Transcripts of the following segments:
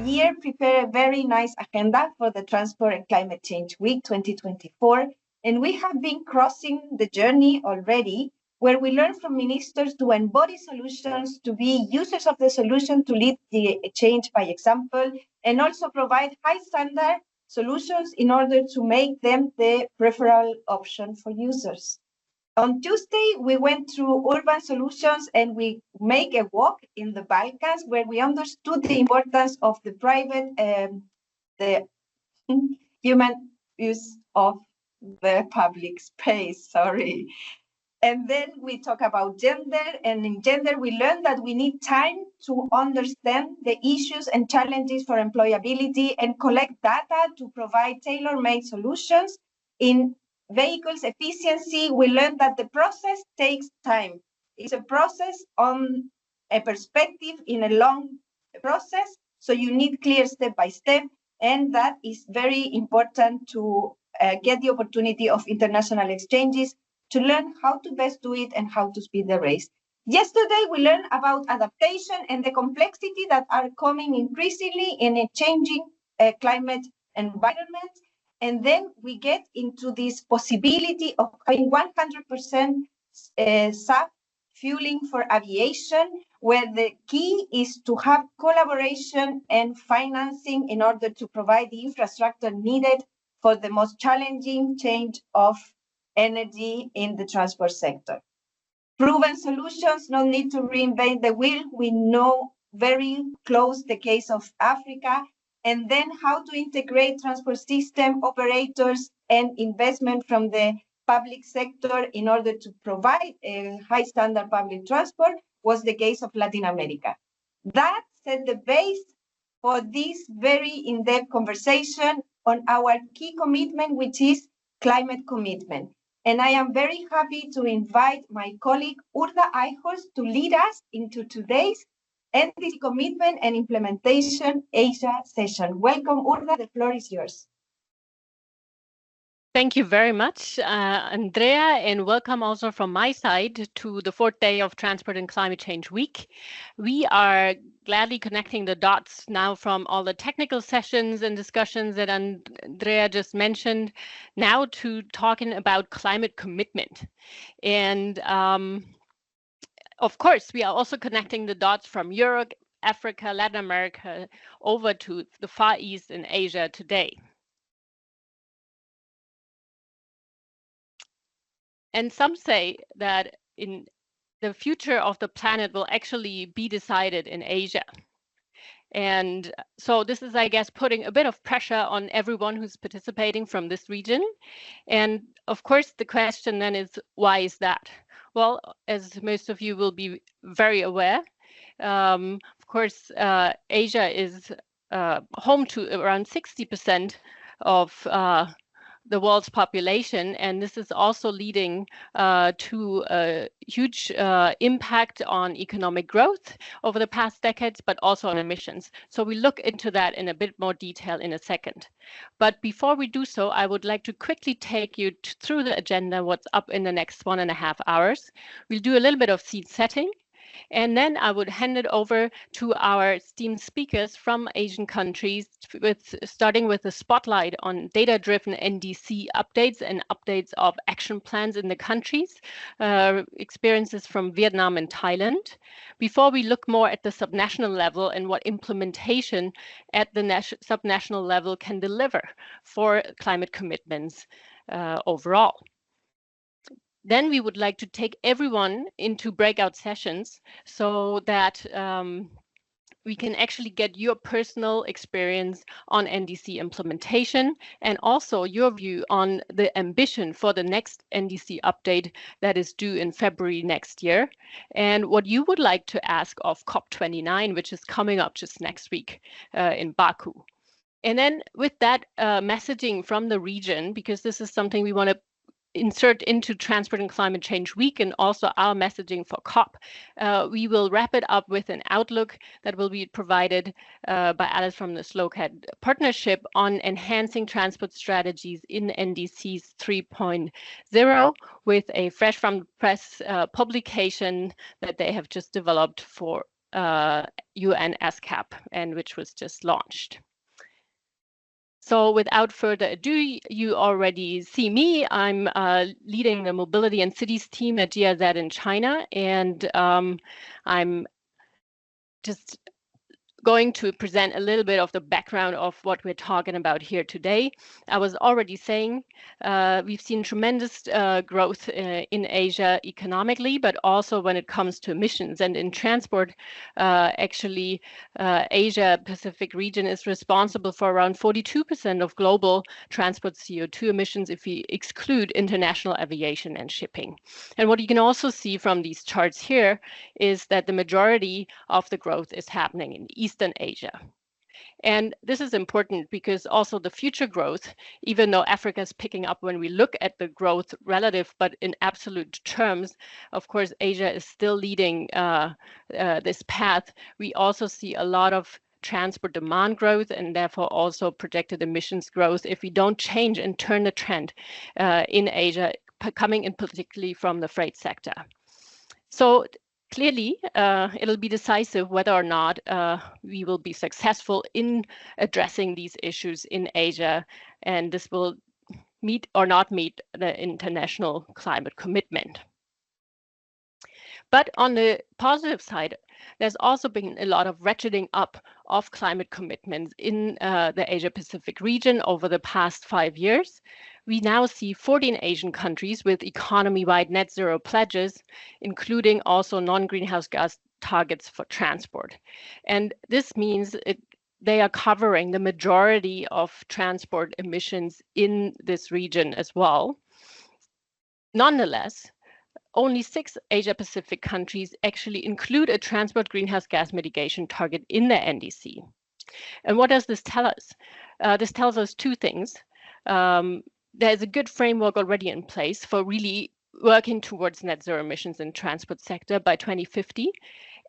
year prepared a very nice agenda for the Transport and Climate Change Week 2024. And we have been crossing the journey already, where we learn from ministers to embody solutions, to be users of the solution, to lead the change by example, and also provide high standard solutions in order to make them the preferable option for users. On Tuesday, we went through urban solutions and we make a walk in the Balkans where we understood the importance of the private, the human use of the public space, sorry. And then we talk about gender, and in gender, we learned that we need time to understand the issues and challenges for employability and collect data to provide tailor-made solutions. In vehicles efficiency, we learned that the process takes time. It's a process on a perspective in a long process, so you need clear step by step, and that is very important to get the opportunity of international exchanges to learn how to best do it and how to speed the race. Yesterday, we learned about adaptation and the complexity that are coming increasingly in a changing climate environment. And then we get into this possibility of having 100% SAF fueling for aviation, where the key is to have collaboration and financing in order to provide the infrastructure needed for the most challenging change of energy in the transport sector. Proven solutions, no need to reinvent the wheel. We know very close the case of Africa, and then how to integrate transport system operators and investment from the public sector in order to provide a high standard public transport was the case of Latin America. That set the base for this very in-depth conversation on our key commitment, which is climate commitment. And I am very happy to invite my colleague Urda Eichhorst to lead us into today's NDC Commitment and Implementation Asia session. Welcome, Urda, the floor is yours. Thank you very much, Andrea, and welcome also from my side to the 4th day of Transport and Climate Change Week. We are gladly connecting the dots now from all the technical sessions and discussions that Andrea just mentioned, now to talking about climate commitment. And of course, we are also connecting the dots from Europe, Africa, Latin America, over to the Far East and Asia today. And some say that in the future of the planet will actually be decided in Asia. And so this is, I guess, putting a bit of pressure on everyone who's participating from this region. And of course, the question then is, why is that? Well, as most of you will be very aware, of course, Asia is home to around 60% of the world's population, and this is also leading to a huge impact on economic growth over the past decades, but also on emissions. So we look into that in a bit more detail in a second. But before we do so, I would like to quickly take you through the agenda, what's up in the next 1.5 hours. We'll do a little bit of seat setting, and then I would hand it over to our esteemed speakers from Asian countries, starting with a spotlight on data-driven NDC updates and updates of action plans in the countries, experiences from Vietnam and Thailand, before we look more at the subnational level and what implementation at the subnational level can deliver for climate commitments overall. Then we would like to take everyone into breakout sessions so that we can actually get your personal experience on NDC implementation and also your view on the ambition for the next NDC update that is due in February next year, and what you would like to ask of COP29, which is coming up just next week in Baku. And then with that messaging from the region, because this is something we want to insert into Transport and Climate Change Week and also our messaging for COP. We will wrap it up with an outlook that will be provided by Alice from the SLOCAT partnership on enhancing transport strategies in NDCs 3.0 with a fresh from the press publication that they have just developed for UN SCAP, and which was just launched. So without further ado, you already see me. I'm leading the mobility and cities team at GIZ in China, and I'm just going to present a little bit of the background of what we're talking about here today. I was already saying we've seen tremendous growth in Asia economically, but also when it comes to emissions. And in transport, actually, Asia Pacific region is responsible for around 42% of global transport CO2 emissions if we exclude international aviation and shipping. And what you can also see from these charts here is that the majority of the growth is happening in Eastern Asia. And this is important because also the future growth, even though Africa is picking up when we look at the growth relative, but in absolute terms, of course, Asia is still leading this path. We also see a lot of transport demand growth and therefore also projected emissions growth if we don't change and turn the trend in Asia, coming in particularly from the freight sector. So clearly, it'll be decisive whether or not we will be successful in addressing these issues in Asia, and this will meet or not meet the international climate commitment. But on the positive side, there's also been a lot of ratcheting up of climate commitments in the Asia-Pacific region over the past 5 years. We now see 14 Asian countries with economy-wide net zero pledges, including also non-greenhouse gas targets for transport. And this means they are covering the majority of transport emissions in this region as well. Nonetheless, only 6 Asia-Pacific countries actually include a transport greenhouse gas mitigation target in the NDC. And what does this tell us? This tells us two things. There's a good framework already in place for really working towards net zero emissions in transport sector by 2050.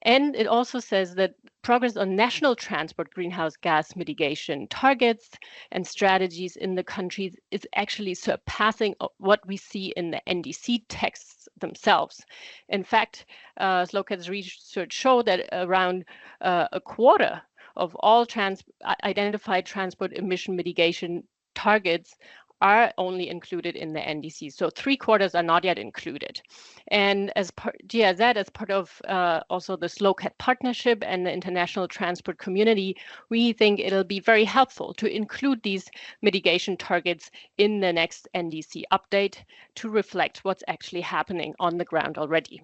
And it also says that progress on national transport greenhouse gas mitigation targets and strategies in the countries is actually surpassing what we see in the NDC texts themselves. In fact, Slocat's research showed that around a quarter of all identified transport emission mitigation targets are only included in the NDC. So 3/4 are not yet included. And as GIZ, as part of also the SLOCAT partnership and the international transport community, we think it'll be very helpful to include these mitigation targets in the next NDC update to reflect what's actually happening on the ground already.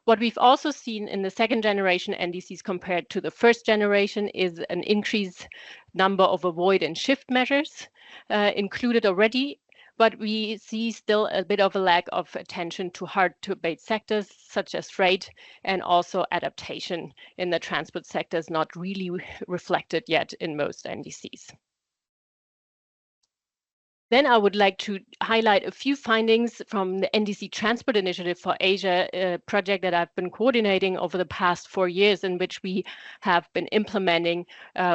What we've also seen in the second generation NDCs compared to the first generation is an increased number of avoid and shift measures included already, but we see still a bit of a lack of attention to hard to abate sectors such as freight, and also adaptation in the transport sector is not really reflected yet in most NDCs. Then I would like to highlight a few findings from the NDC Transport Initiative for Asia, a project that I've been coordinating over the past 4 years, in which we have been implementing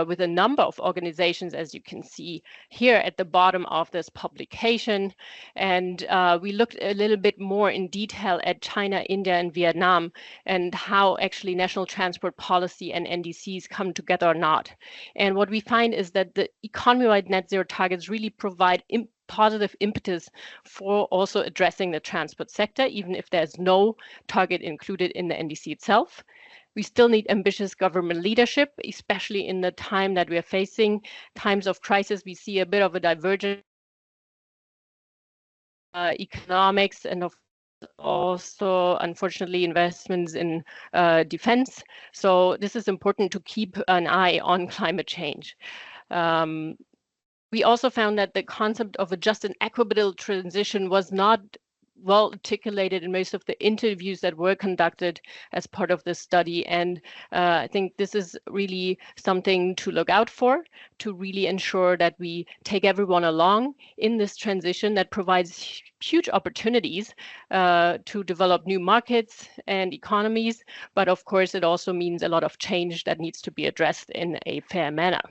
with a number of organizations, as you can see here at the bottom of this publication. And we looked a little bit more in detail at China, India, and Vietnam, and how actually national transport policy and NDCs come together or not. And what we find is that the economy-wide net zero targets really provide positive impetus for also addressing the transport sector, even if there's no target included in the NDC itself. We still need ambitious government leadership, especially in the time that we are facing, times of crisis. We see a bit of a divergence economics and of also, unfortunately, investments in defense. So this is important to keep an eye on climate change. We also found that the concept of a just and equitable transition was not well articulated in most of the interviews that were conducted as part of this study. And I think this is really something to look out for, to really ensure that we take everyone along in this transition that provides huge opportunities to develop new markets and economies. But of course, it also means a lot of change that needs to be addressed in a fair manner.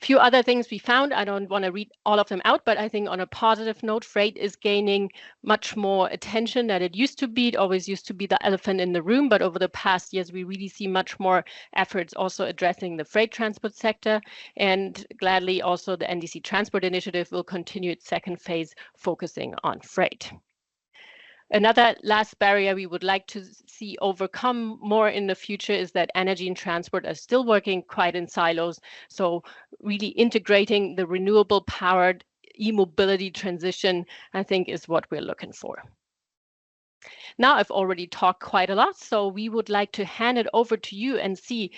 Few other things we found. I don't want to read all of them out, but I think on a positive note, freight is gaining much more attention than it used to be. It always used to be the elephant in the room, but over the past years, we really see much more efforts also addressing the freight transport sector. And gladly, also the NDC Transport Initiative will continue its second phase, focusing on freight. Another last barrier we would like to see overcome more in the future is that energy and transport are still working quite in silos. So really integrating the renewable powered e-mobility transition, I think, is what we're looking for. Now, I've already talked quite a lot, so we would like to hand it over to you and see,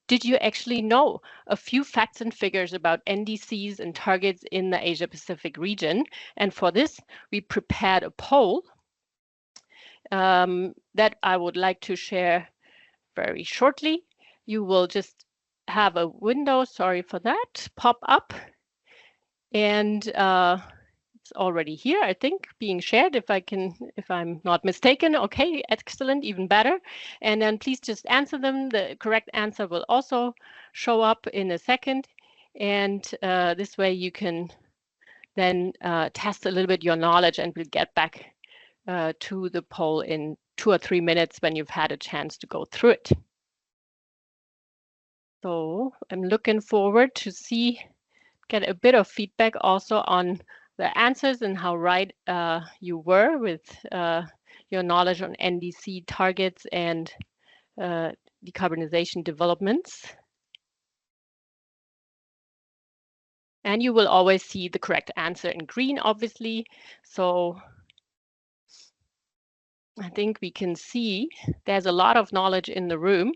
did you actually know a few facts and figures about NDCs and targets in the Asia Pacific region? And for this, we prepared a poll that I would like to share very shortly. You will just have a window, sorry for that, pop up. And it's already here, I think, being shared if I'm not mistaken. Okay, excellent, even better. And then please just answer them. The correct answer will also show up in a second. And this way you can then test a little bit your knowledge, and we'll get back to the poll in 2 or 3 minutes when you've had a chance to go through it. So I'm looking forward to get a bit of feedback also on the answers and how right you were with your knowledge on NDC targets and decarbonization developments. And you will always see the correct answer in green, obviously. So I think we can see there's a lot of knowledge in the room.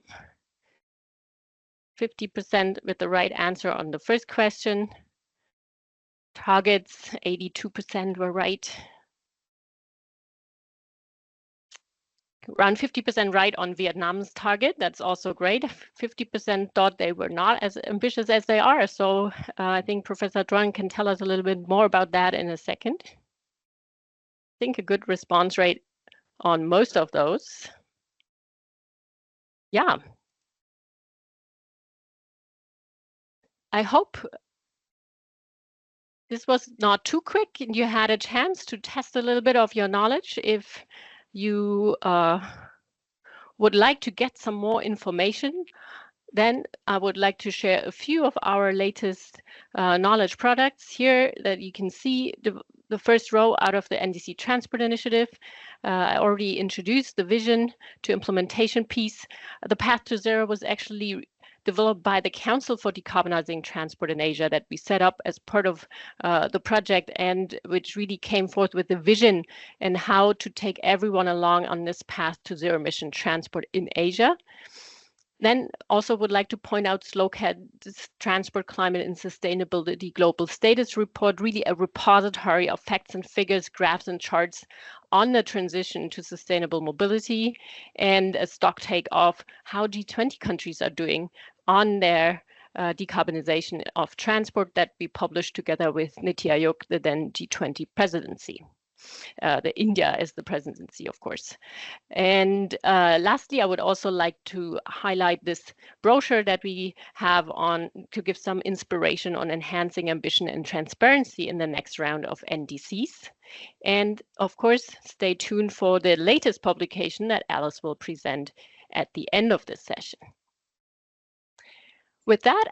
50% with the right answer on the first question. Targets, 82% were right. Around 50% right on Vietnam's target. That's also great. 50% thought they were not as ambitious as they are. So I think Professor Tuan can tell us a little bit more about that in a second. I think a good response rate on most of those. Yeah. I hope this was not too quick and you had a chance to test a little bit of your knowledge. If you would like to get some more information, then I would like to share a few of our latest knowledge products here that you can see. The first row out of the NDC Transport Initiative. I already introduced the vision to implementation piece. The Path to Zero was actually developed by the Council for Decarbonizing Transport in Asia that we set up as part of the project, and which really came forth with the vision and how to take everyone along on this path to zero emission transport in Asia. Then also would like to point out SLOCAD's Transport, Climate and Sustainability Global Status Report, really a repository of facts and figures, graphs and charts on the transition to sustainable mobility, and a stock take of how G20 countries are doing on their decarbonization of transport that we published together with Niti Aayog, the then G20 presidency. The India as the presidency, of course. And lastly, I would also like to highlight this brochure that we have on to give some inspiration on enhancing ambition and transparency in the next round of NDCs. And of course, stay tuned for the latest publication that Alice will present at the end of this session. With that,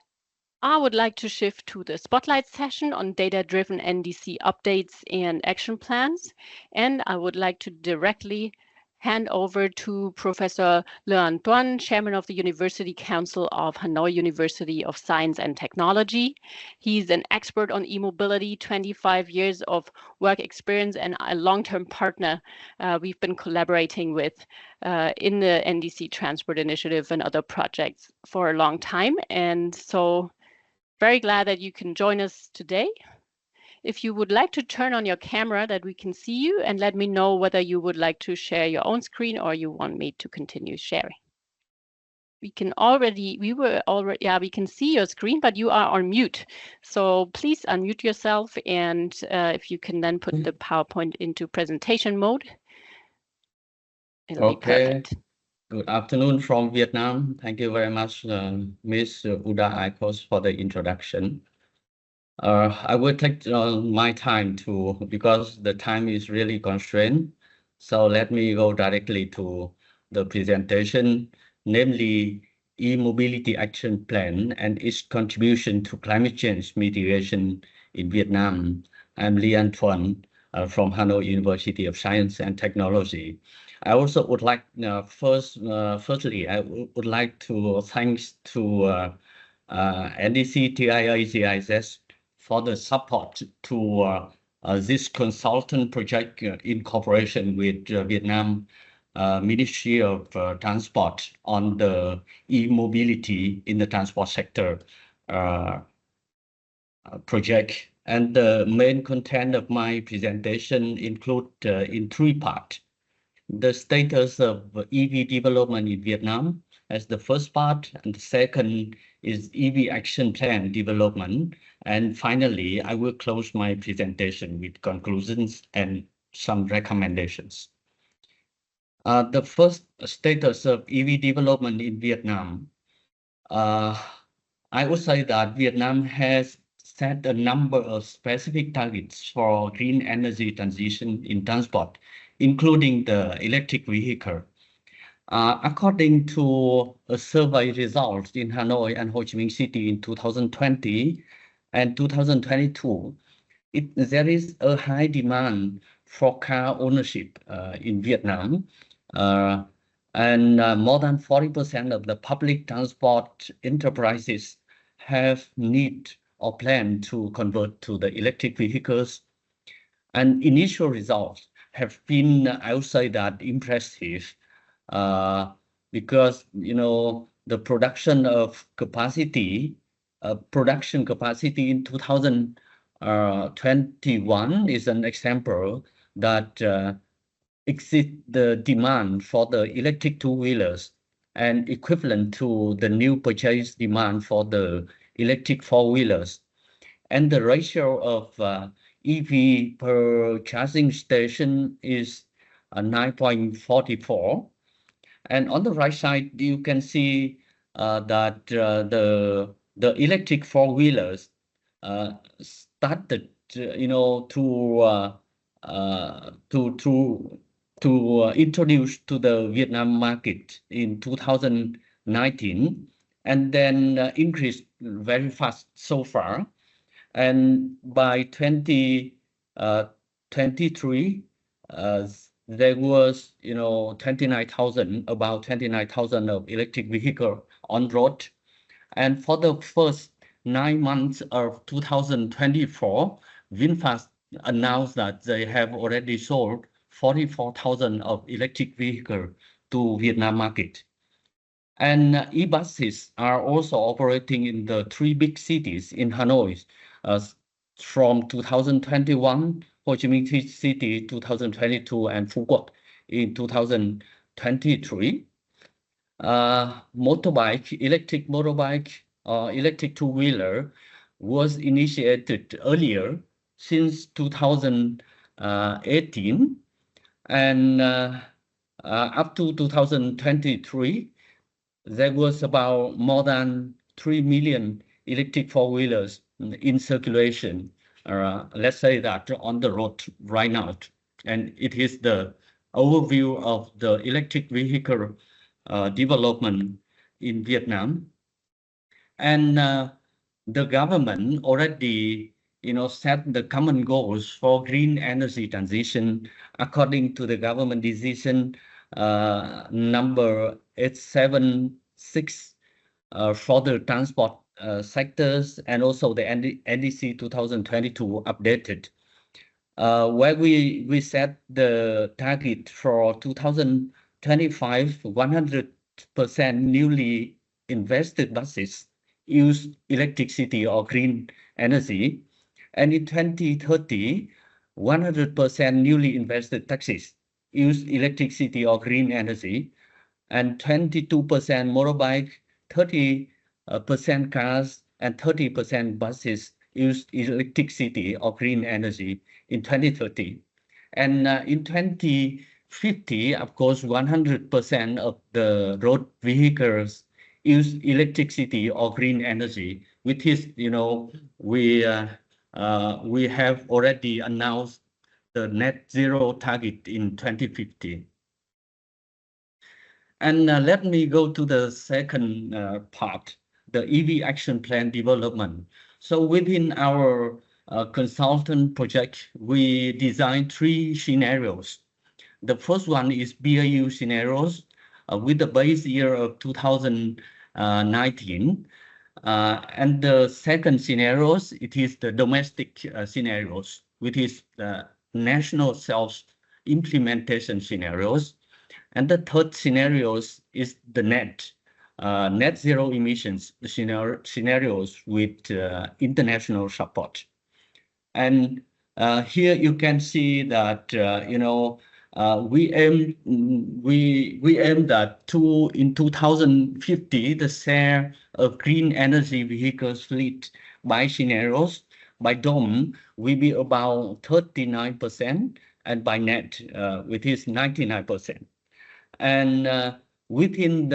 I would like to shift to the spotlight session on data-driven NDC updates and action plans. And I would like to directly hand over to Professor Leon Tuan, Chairman of the University Council of Hanoi University of Science and Technology. He's an expert on e-mobility, 25 years of work experience, and a long-term partner we've been collaborating with in the NDC Transport Initiative and other projects for a long time. And so very glad that you can join us today. If you would like to turn on your camera that we can see you, and let me know whether you would like to share your own screen or you want me to continue sharing. We can see your screen, but you are on mute. So please unmute yourself, and if you can then put the PowerPoint into presentation mode, it'll be perfect. Good afternoon from Vietnam. Thank you very much, Ms. Urda Eichhorst, for the introduction. I will take my time because the time is really constrained. So let me go directly to the presentation, namely E-Mobility Action Plan and its contribution to climate change mitigation in Vietnam. I'm Tuan from Hanoi University of Science and Technology. I also would like firstly, I would like to thanks to NDC, TIA, GIS for the support to this consultant project in cooperation with Vietnam Ministry of Transport on the e-mobility in the transport sector project. And the main content of my presentation include in three parts. The status of EV development in Vietnam as the first part, and the second is EV action plan development. And finally, I will close my presentation with conclusions and some recommendations. The first status of EV development in Vietnam. I would say that Vietnam has set a number of specific targets for green energy transition in transport, including the electric vehicle. According to a survey results in Hanoi and Ho Chi Minh City in 2020 and 2022, there is a high demand for car ownership in Vietnam. And more than 40% of the public transport enterprises have need or plan to convert to the electric vehicles. And initial results have been, I would say that, impressive because, you know, the production capacity in 2021 is an example that exceed the demand for the electric two-wheelers and equivalent to the new purchase demand for the electric four-wheelers. And the ratio of EV per charging station is 9.44. And on the right side, you can see that the electric four-wheelers started, you know, to introduce to the Vietnam market in 2019, and then increased very fast so far. And by 2023, there was, you know, about 29,000 of electric vehicle on road. And for the first 9 months of 2024, VinFast announced that they have already sold 44,000 of electric vehicle to Vietnam market. And e-buses are also operating in the 3 big cities in Hanoi from 2021, Ho Chi Minh City 2022, and Phu Quoc in 2023. Electric motorbike, electric two-wheeler was initiated earlier since 2018, and up to 2023, there was about more than 3 million electric four-wheelers in circulation, let's say that on the road right now. And it is the overview of the electric vehicle development in Vietnam. And the government already, you know, set the common goals for green energy transition according to the government decision number 876 for the transport sectors, and also the NDC 2022 updated, where we set the target for 2025, 100% newly invested buses use electricity or green energy. And in 2030, 100% newly invested taxis use electricity or green energy, and 22% motorbike, 30% cars, and 30% buses use electricity or green energy in 2030. And in 2050, of course, 100% of the road vehicles use electricity or green energy, which is, you know, we we have already announced the net zero target in 2050. And let me go to the second part, the EV action plan development. So within our consultant project, we designed 3 scenarios. The first one is BAU scenarios with the base year of 2019. And the second scenarios, it is the domestic scenarios, which is the national self-implementation scenarios. And the third scenarios is the net zero emissions scenarios with international support. And here you can see that we aim that in 2050 the share of green energy vehicles fleet by scenarios by DOM will be about 39%, and by net which is 99%. And within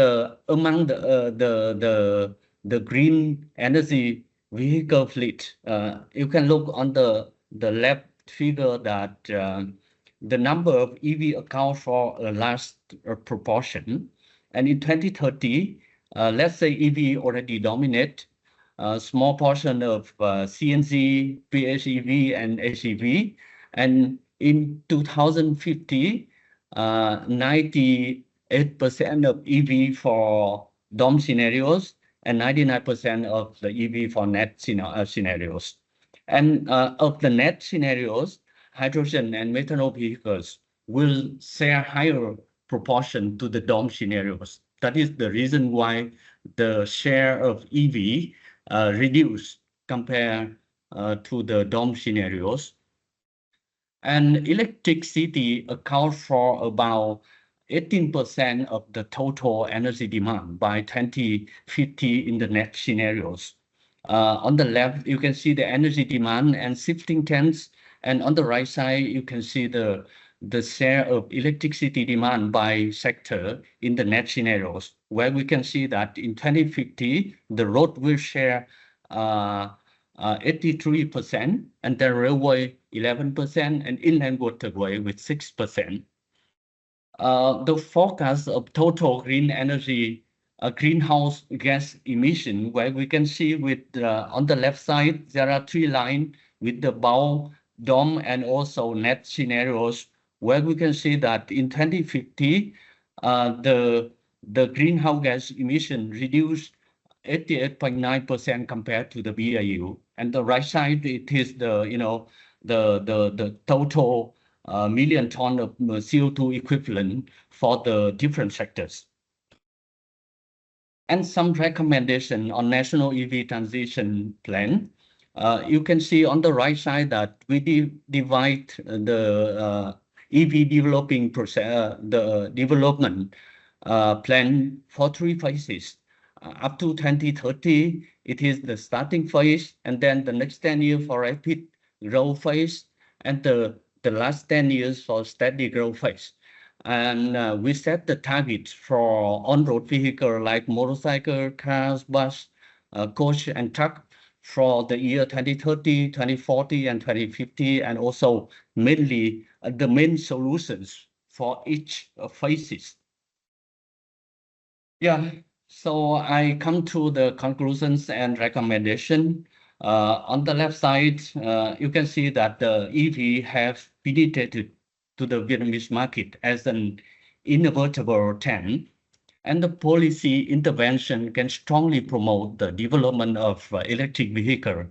among the green energy vehicle fleet, you can look on the left figure that the number of EV accounts for a large proportion. And in 2030, let's say EV already dominate a small portion of CNG, PHEV, and HEV. And in 2050, 98% of EV for DOM scenarios and 99% of the EV for net scenarios. And of the net scenarios, hydrogen and methanol vehicles will share higher proportion to the DOM scenarios. That is the reason why the share of EV reduced compared to the DOM scenarios. And electricity accounts for about 18% of the total energy demand by 2050 in the net scenarios. On the left, you can see the energy demand and shifting trends. And on the right side, you can see the share of electricity demand by sector in the net scenarios, where we can see that in 2050, the road will share 83%, and the railway 11%, and inland waterway with 6%. The forecast of total green energy greenhouse gas emission, where we can see with on the left side, there are 3 lines with the BAO, DOM, and also net scenarios, where we can see that in 2050, the greenhouse gas emission reduced 88.9% compared to the BAU. And the right side, it is the total million ton of CO2 equivalent for the different sectors. And some recommendation on national EV transition plan. You can see on the right side that we divide the EV developing process, the development plan for 3 phases. Up to 2030, it is the starting phase, and then the next 10 years for rapid growth phase, and the last 10 years for steady growth phase. And we set the targets for on-road vehicle like motorcycle, cars, bus, coach, and truck for the year 2030, 2040, and 2050, and also mainly the main solutions for each phases. Yeah, so I come to the conclusions and recommendation. On the left side, you can see that the EV have penetrated to the Vietnamese market as an inevitable trend, and the policy intervention can strongly promote the development of electric vehicle.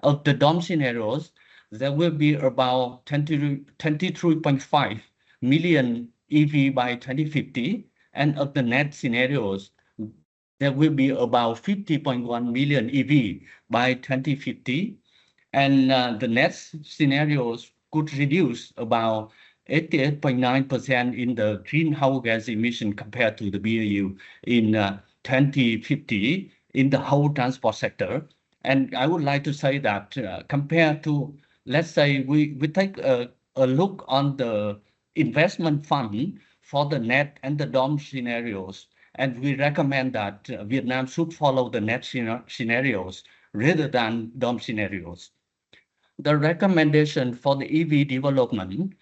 Of the DOM scenarios, there will be about 23.5 million EV by 2050, and of the net scenarios, there will be about 50.1 million EV by 2050, and the net scenarios could reduce about 88.9% in the greenhouse gas emission compared to the BAU in 2050 in the whole transport sector. And I would like to say that compared to, let's say, we take a look on the investment fund for the net and the DOM scenarios, and we recommend that Vietnam should follow the net scenarios rather than DOM scenarios. the recommendation for the EV development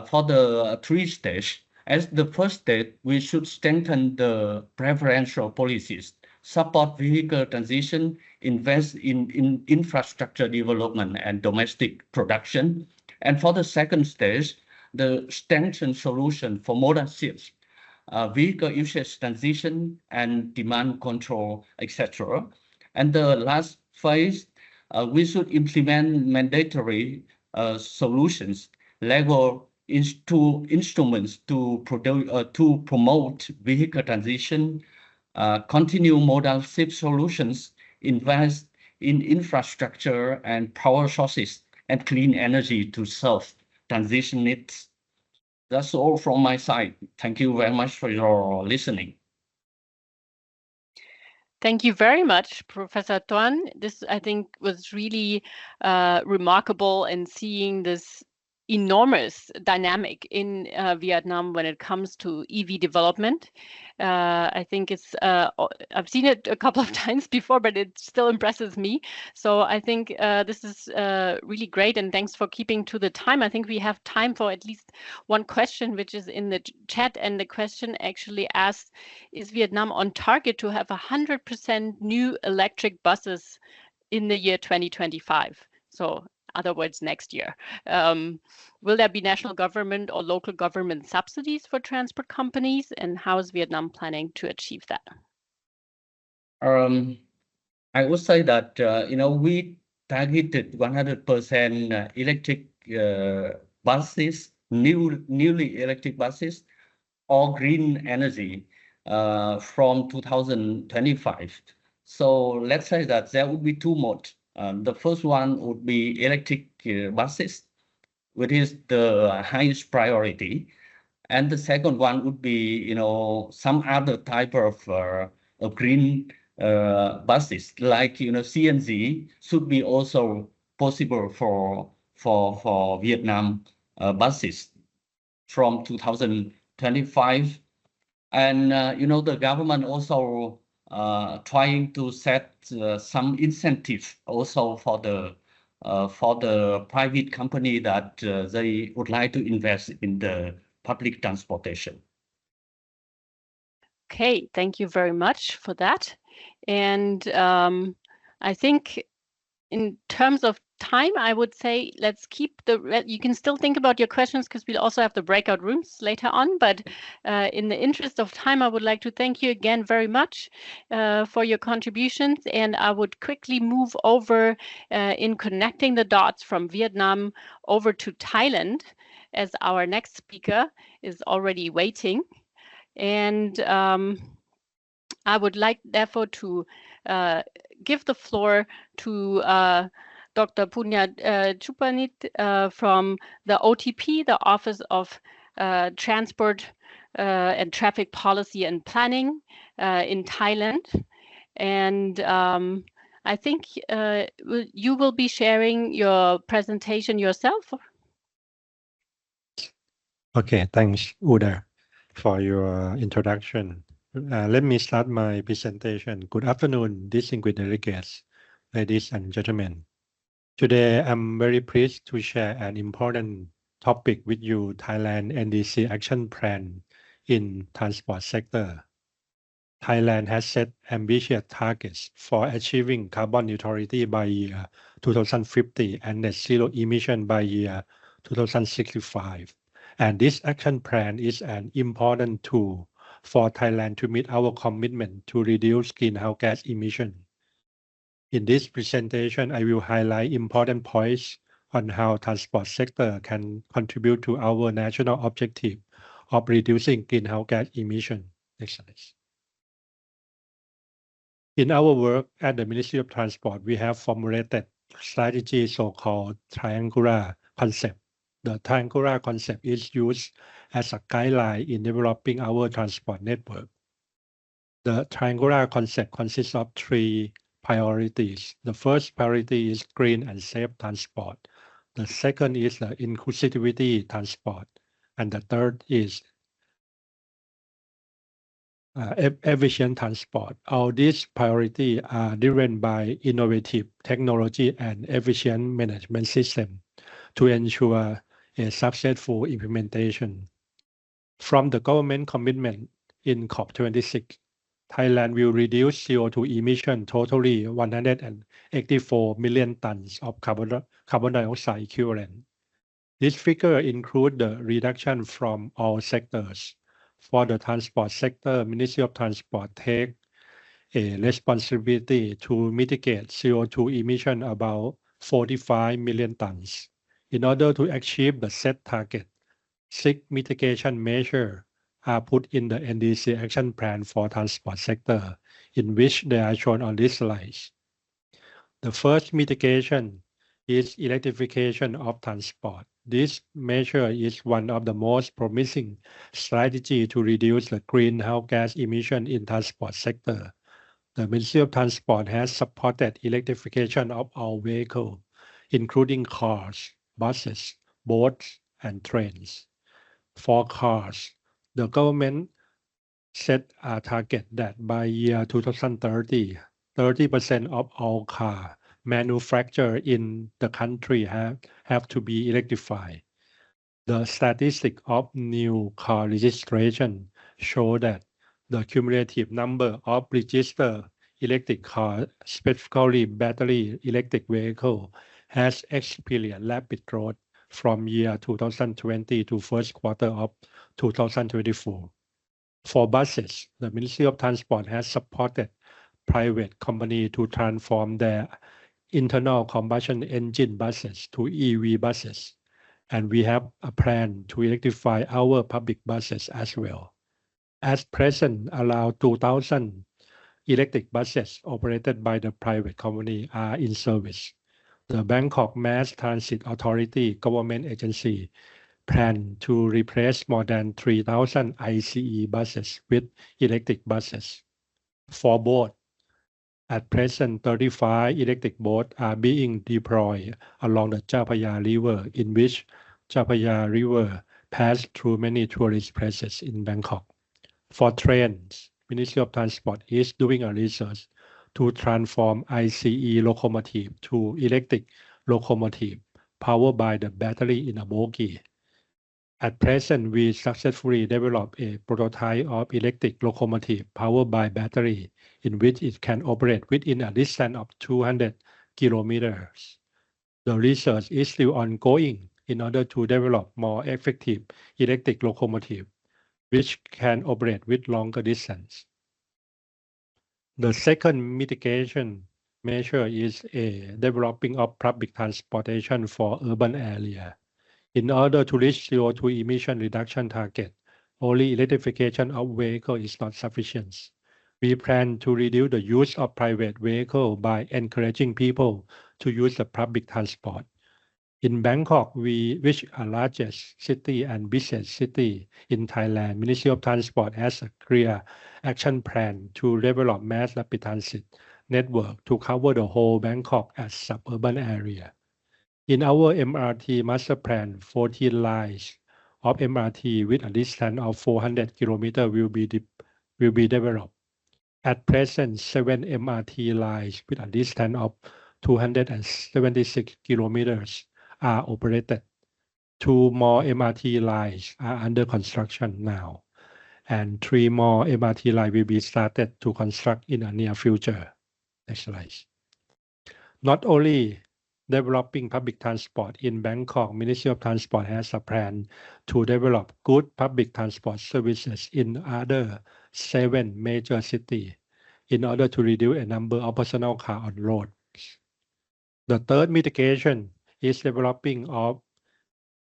for the 3 stage. As the first stage, we should strengthen the preferential policies, support vehicle transition, invest in infrastructure development and domestic production. And for the second stage, the strengthen solution for modal shifts, vehicle usage transition and demand control, etc. And the last phase, we should implement mandatory solutions, legal instruments to promote vehicle transition, continue modal shift solutions, invest in infrastructure and power sources and clean energy to serve transition needs. That's all from my side. Thank you very much for your listening. Thank you very much, Professor Tuan. This, I think, was really remarkable in seeing this enormous dynamic in Vietnam when it comes to EV development. I think it's, I've seen it a couple of times before, but it still impresses me. So I think this is really great, and thanks for keeping to the time. I think we have time for at least one question, which is in the chat, and the question actually asked, is Vietnam on target to have 100% new electric buses in the year 2025? So other words, next year. Will there be national government or local government subsidies for transport companies? And how is Vietnam planning to achieve that? I would say that, we targeted 100% electric buses, newly electric buses, or green energy from 2025. So let's say that there would be 2 modes. The first one would be electric buses, which is the highest priority. And the second one would be, some other type of green buses, like, CNG should be also possible for Vietnam buses from 2025. And, the government also trying to set some incentive also for the private company that they would like to invest in the public transportation. Okay, thank you very much for that. And I think in terms of time, I would say let's keep you can still think about your questions because we'll also have the breakout rooms later on. But in the interest of time, I would like to thank you again very much for your contributions. And I would quickly move over in connecting the dots from Vietnam over to Thailand, as our next speaker is already waiting. And I would like, therefore, to give the floor to Dr. Punya Chupanit from the OTP, the Office of Transport and Traffic Policy and Planning in Thailand. And I think you will be sharing your presentation yourself. Okay, thanks, Urda, for your introduction. Let me start my presentation. Good afternoon, distinguished delegates, ladies and gentlemen. Today, I'm very pleased to share an important topic with you, Thailand NDC Action Plan in Transport Sector. Thailand has set ambitious targets for achieving carbon neutrality by year 2050 and net zero emission by year 2065. And this action plan is an important tool for Thailand to meet our commitment to reduce greenhouse gas emissions. In this presentation, I will highlight important points on how transport sector can contribute to our national objective of reducing greenhouse gas emissions. Next slide. In our work at the Ministry of Transport, we have formulated strategy so-called triangular concept. The triangular concept is used as a guideline in developing our transport network. The triangular concept consists of 3 priorities. The first priority is green and safe transport. The second is the inclusivity transport. And the third is efficient transport. All these priorities are driven by innovative technology and efficient management system to ensure a successful implementation. From the government commitment in COP26, Thailand will reduce CO2 emission totally 184 million tons of carbon dioxide equivalent. This figure includes the reduction from all sectors. For the transport sector, Ministry of Transport take a responsibility to mitigate CO2 emission about 45 million tons. In order to achieve the set target, 6 mitigation measures are put in the NDC action plan for transport sector, in which they are shown on this slide. The first mitigation is electrification of transport. This measure is one of the most promising strategies to reduce the greenhouse gas emission in transport sector. The Ministry of Transport has supported electrification of all vehicles, including cars, buses, boats, and trains. For cars, the government set a target that by year 2030, 30% of all cars manufactured in the country have to be electrified. The statistics of new car registration show that the cumulative number of registered electric cars, specifically battery electric vehicles, has experienced rapid growth from year 2020 to first quarter of 2024. For buses, the Ministry of Transport has supported private companies to transform their internal combustion engine buses to EV buses, and we have a plan to electrify our public buses as well. At present, around 2,000 electric buses operated by the private company are in service. The Bangkok Mass Transit Authority government agency plan to replace more than 3,000 ICE buses with electric buses. For boats, at present, 35 electric boats are being deployed along the Chao Phraya River, in which Chao Phraya River passes through many tourist places in Bangkok. For trains, Ministry of Transport is doing a research to transform ICE locomotive to electric locomotive powered by the battery in a bogie. At present, we successfully developed a prototype of electric locomotive powered by battery, in which it can operate within a distance of 200 kilometers. The research is still ongoing in order to develop more effective electric locomotive, which can operate with longer distance. The second mitigation measure is a developing of public transportation for urban area. In order to reach CO2 emission reduction target, only electrification of vehicles is not sufficient. We plan to reduce the use of private vehicles by encouraging people to use the public transport. In Bangkok, which is the largest city and busiest city in Thailand, Ministry of Transport has a clear action plan to develop mass rapid transit network to cover the whole Bangkok as suburban area. In our MRT master plan, 14 lines of MRT with a distance of 400 kilometers will be developed. At present, 7 MRT lines with a distance of 276 kilometers are operated. 2 more MRT lines are under construction now, and 3 more MRT lines will be started to construct in the near future. Next slide. Not only developing public transport in Bangkok, Ministry of Transport has a plan to develop good public transport services in other 7 major cities in order to reduce the number of personal cars on roads. The third mitigation is developing of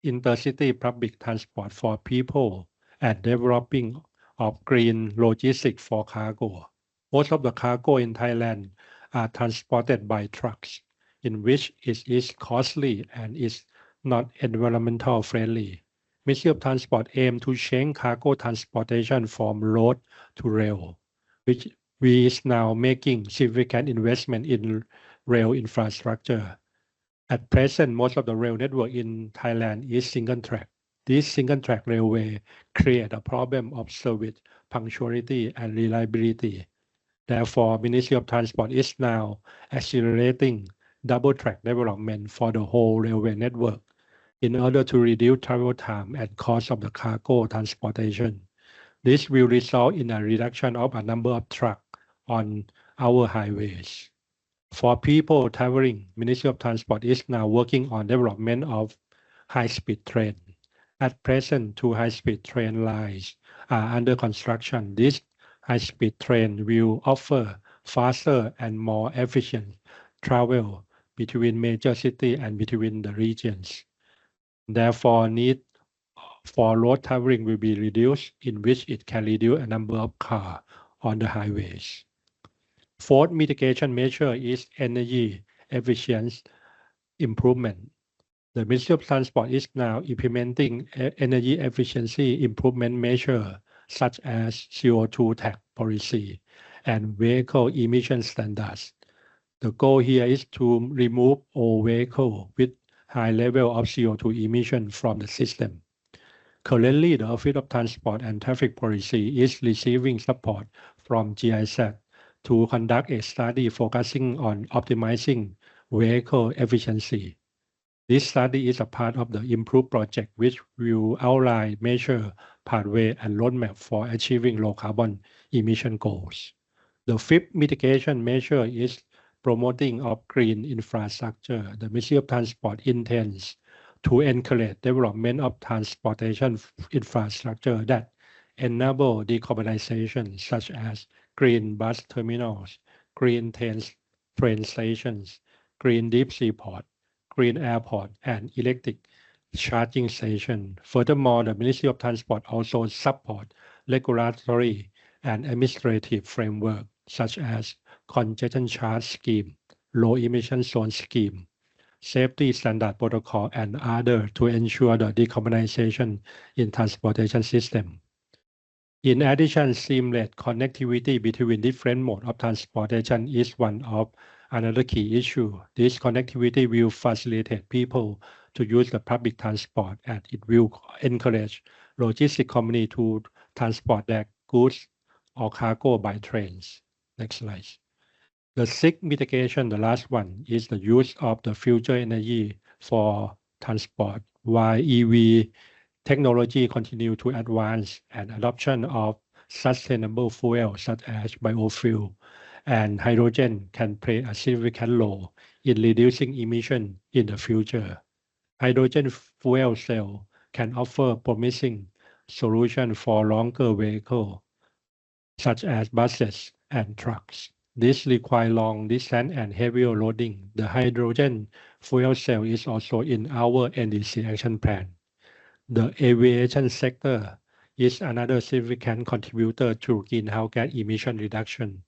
intercity public transport for people and developing of green logistics for cargo. Most of the cargo in Thailand are transported by trucks, in which it is costly and is not environmental friendly. Ministry of Transport aims to change cargo transportation from road to rail, which we is now making significant investment in rail infrastructure. At present, most of the rail network in Thailand is single track. This single track railway creates a problem of service punctuality, and reliability. Therefore, Ministry of Transport is now accelerating double-track development for the whole railway network in order to reduce travel time and cost of the cargo transportation. This will result in a reduction of a number of trucks on our highways. For people traveling, Ministry of Transport is now working on development of high-speed train. At present, 2 high-speed train lines are under construction. This high-speed train will offer faster and more efficient travel between major cities and between the regions. Therefore, need for road traveling will be reduced, in which it can reduce a number of cars on the highways. Fourth mitigation measure is energy efficiency improvement. The Ministry of Transport is now implementing energy efficiency improvement measures such as CO2 tax policy and vehicle emission standards. The goal here is to remove all vehicles with high level of CO2 emission from the system. Currently, the Office of Transport and Traffic Policy is receiving support from GIZ to conduct a study focusing on optimizing vehicle efficiency. This study is a part of the IMPROVE project, which will outline measure, pathway, and roadmap for achieving low carbon emission goals. The fifth mitigation measure is promoting of green infrastructure. The Ministry of Transport intends to encourage development of transportation infrastructure that enable decarbonization, such as green bus terminals, green train stations, green deep sea port, green airport, and electric charging station. Furthermore, the Ministry of Transport also support regulatory and administrative framework such as congestion charge scheme, low emission zone scheme, safety standard protocol, and other to ensure the decarbonization in transportation system. In addition, seamless connectivity between different modes of transportation is one of another key issue. This connectivity will facilitate people to use the public transport, and it will encourage logistic company to transport their goods or cargo by trains. Next slide. The sixth mitigation, the last one, is the use of the future energy for transport. While EV technology continue to advance and adoption of sustainable fuel such as biofuel and hydrogen can play a significant role in reducing emission in the future. Hydrogen fuel cell can offer promising solution for longer vehicles such as buses and trucks. This requires long distance and heavier loading. The hydrogen fuel cell is also in our NDC action plan. The aviation sector is another significant contributor to greenhouse gas emission reduction.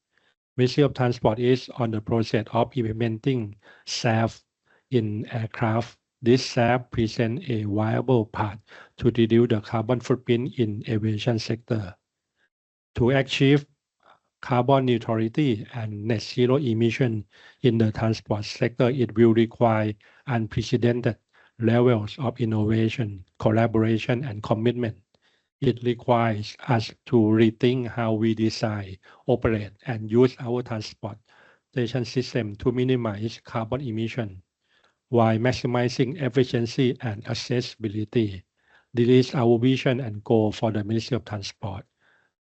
Ministry of Transport is on the process of implementing SAF in aircraft. This SAF presents a viable path to reduce the carbon footprint in aviation sector. To achieve carbon neutrality and net zero emission in the transport sector, it will require unprecedented levels of innovation, collaboration, and commitment. It requires us to rethink how we design, operate, and use our transportation system to minimize carbon emission while maximizing efficiency and accessibility. This is our vision and goal for the Ministry of Transport.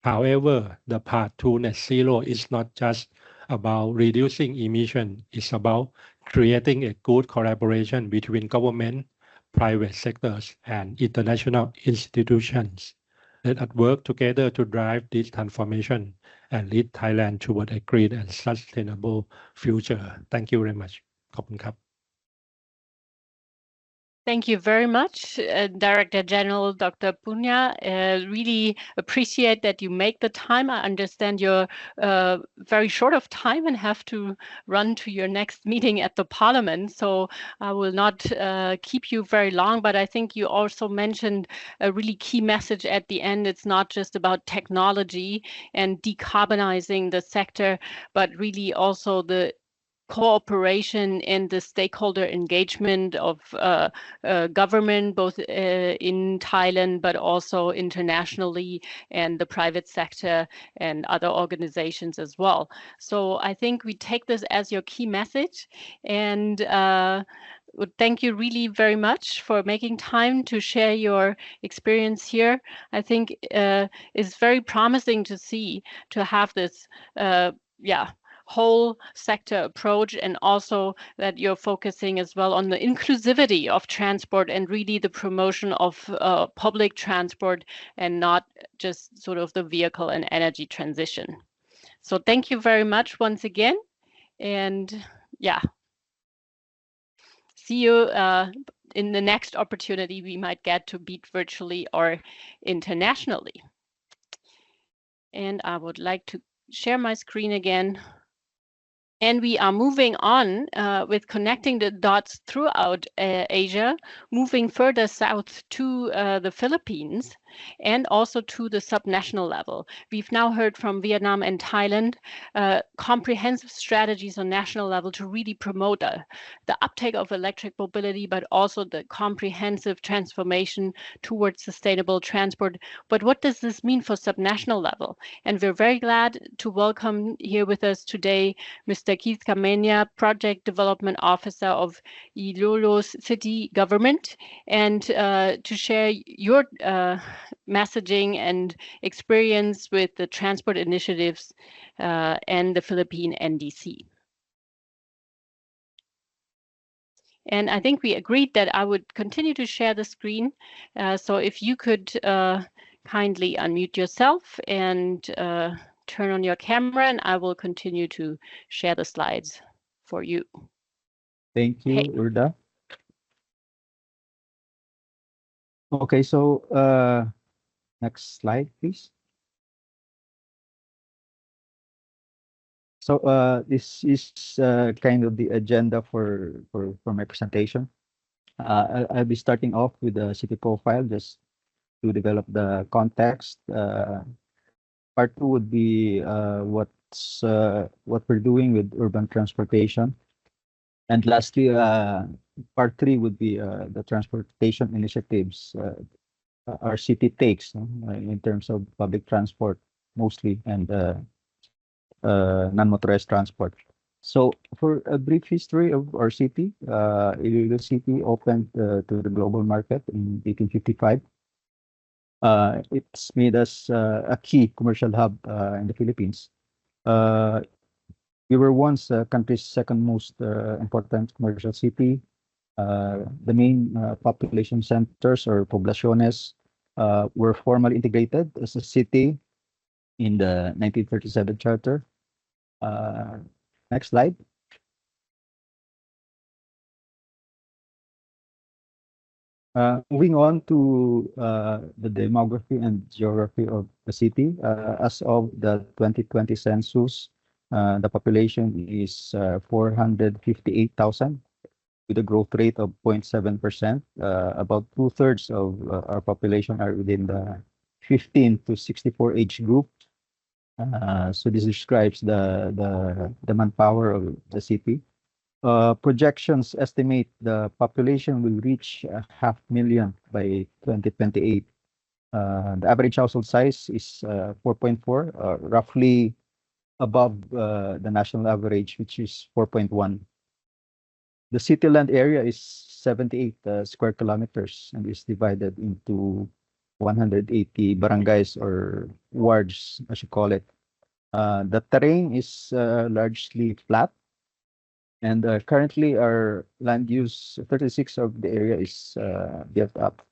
However, the path to net zero is not just about reducing emission, it's about creating a good collaboration between government, private sectors, and international institutions. Let us work together to drive this transformation and lead Thailand toward a green and sustainable future. Thank you very much. ขอบคุณครับ Thank you very much, Director General Dr. Punya. Really appreciate that you make the time. I understand you're very short of time and have to run to your next meeting at the Parliament. So I will not keep you very long, but I think you also mentioned a really key message at the end. It's not just about technology and decarbonizing the sector, but really also the cooperation and the stakeholder engagement of government, both in Thailand, but also internationally, and the private sector and other organizations as well. So I think we take this as your key message, and would thank you really very much for making time to share your experience here. I think it's very promising to see, to have this whole sector approach, and also that you're focusing as well on the inclusivity of transport and really the promotion of public transport, and not just sort of the vehicle and energy transition. So thank you very much once again, and yeah, see you in the next opportunity we might get to meet virtually or internationally. And I would like to share my screen again. And we are moving on with connecting the dots throughout Asia, moving further south to the Philippines, and also to the subnational level. We've now heard from Vietnam and Thailand comprehensive strategies on national level to really promote the uptake of electric mobility, but also the comprehensive transformation towards sustainable transport. But what does this mean for subnational level? And we're very glad to welcome here with us today Mr. Cameña, Project Development Officer of Iloilo City Government, and to share your messaging and experience with the transport initiatives and the Philippine NDC. And I think we agreed that I would continue to share the screen. So if you could kindly unmute yourself and turn on your camera, and I will continue to share the slides for you. Thank you, Hey. Urda. Okay, so next slide, please. So this is kind of the agenda for my presentation. I'll be starting off with the city profile, just to develop the context. Part 2 would be what we're doing with urban transportation. And lastly, part 3 would be the transportation initiatives our city takes in terms of public transport mostly, and non-motorized transport. So for a brief history of our city, Iloilo City opened to the global market in 1855. It's made us a key commercial hub in the Philippines. We were once the country's second most important commercial city. The main population centers or poblaciones were formally integrated as a city in the 1937 charter. Next slide. Moving on to the demography and geography of the city. As of the 2020 census, the population is 458,000 with a growth rate of 0.7%. About 2/3 of our population are within the 15 to 64 age group. So this describes the manpower of the city. Projections estimate the population will reach 500,000 by 2028. The average household size is 4.4, roughly above the national average, which is 4.1. The city land area is 78 square kilometers and is divided into 180 barangays or wards, as you call it. The terrain is largely flat, and currently our land use, 36 of the area is built up.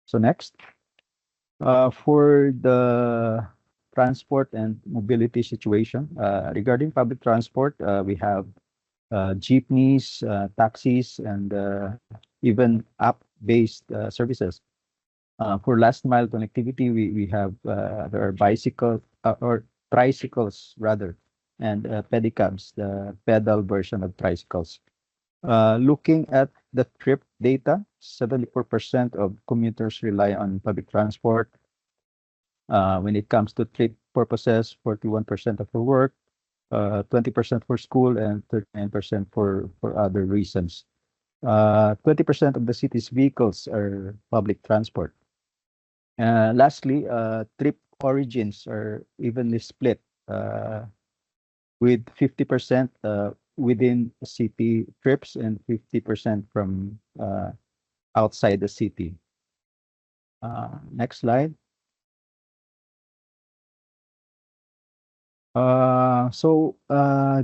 So next, for the transport and mobility situation, regarding public transport, we have jeepneys, taxis, and even app-based services. For last mile connectivity, we have there are bicycles or tricycles rather, and pedicabs, the pedal version of tricycles. Looking at the trip data, 74% of commuters rely on public transport. When it comes to trip purposes, 41% for work, 20% for school, and 39% for other reasons. 20% of the city's vehicles are public transport. Lastly, trip origins are evenly split, with 50% within city trips and 50% from outside the city. Next slide.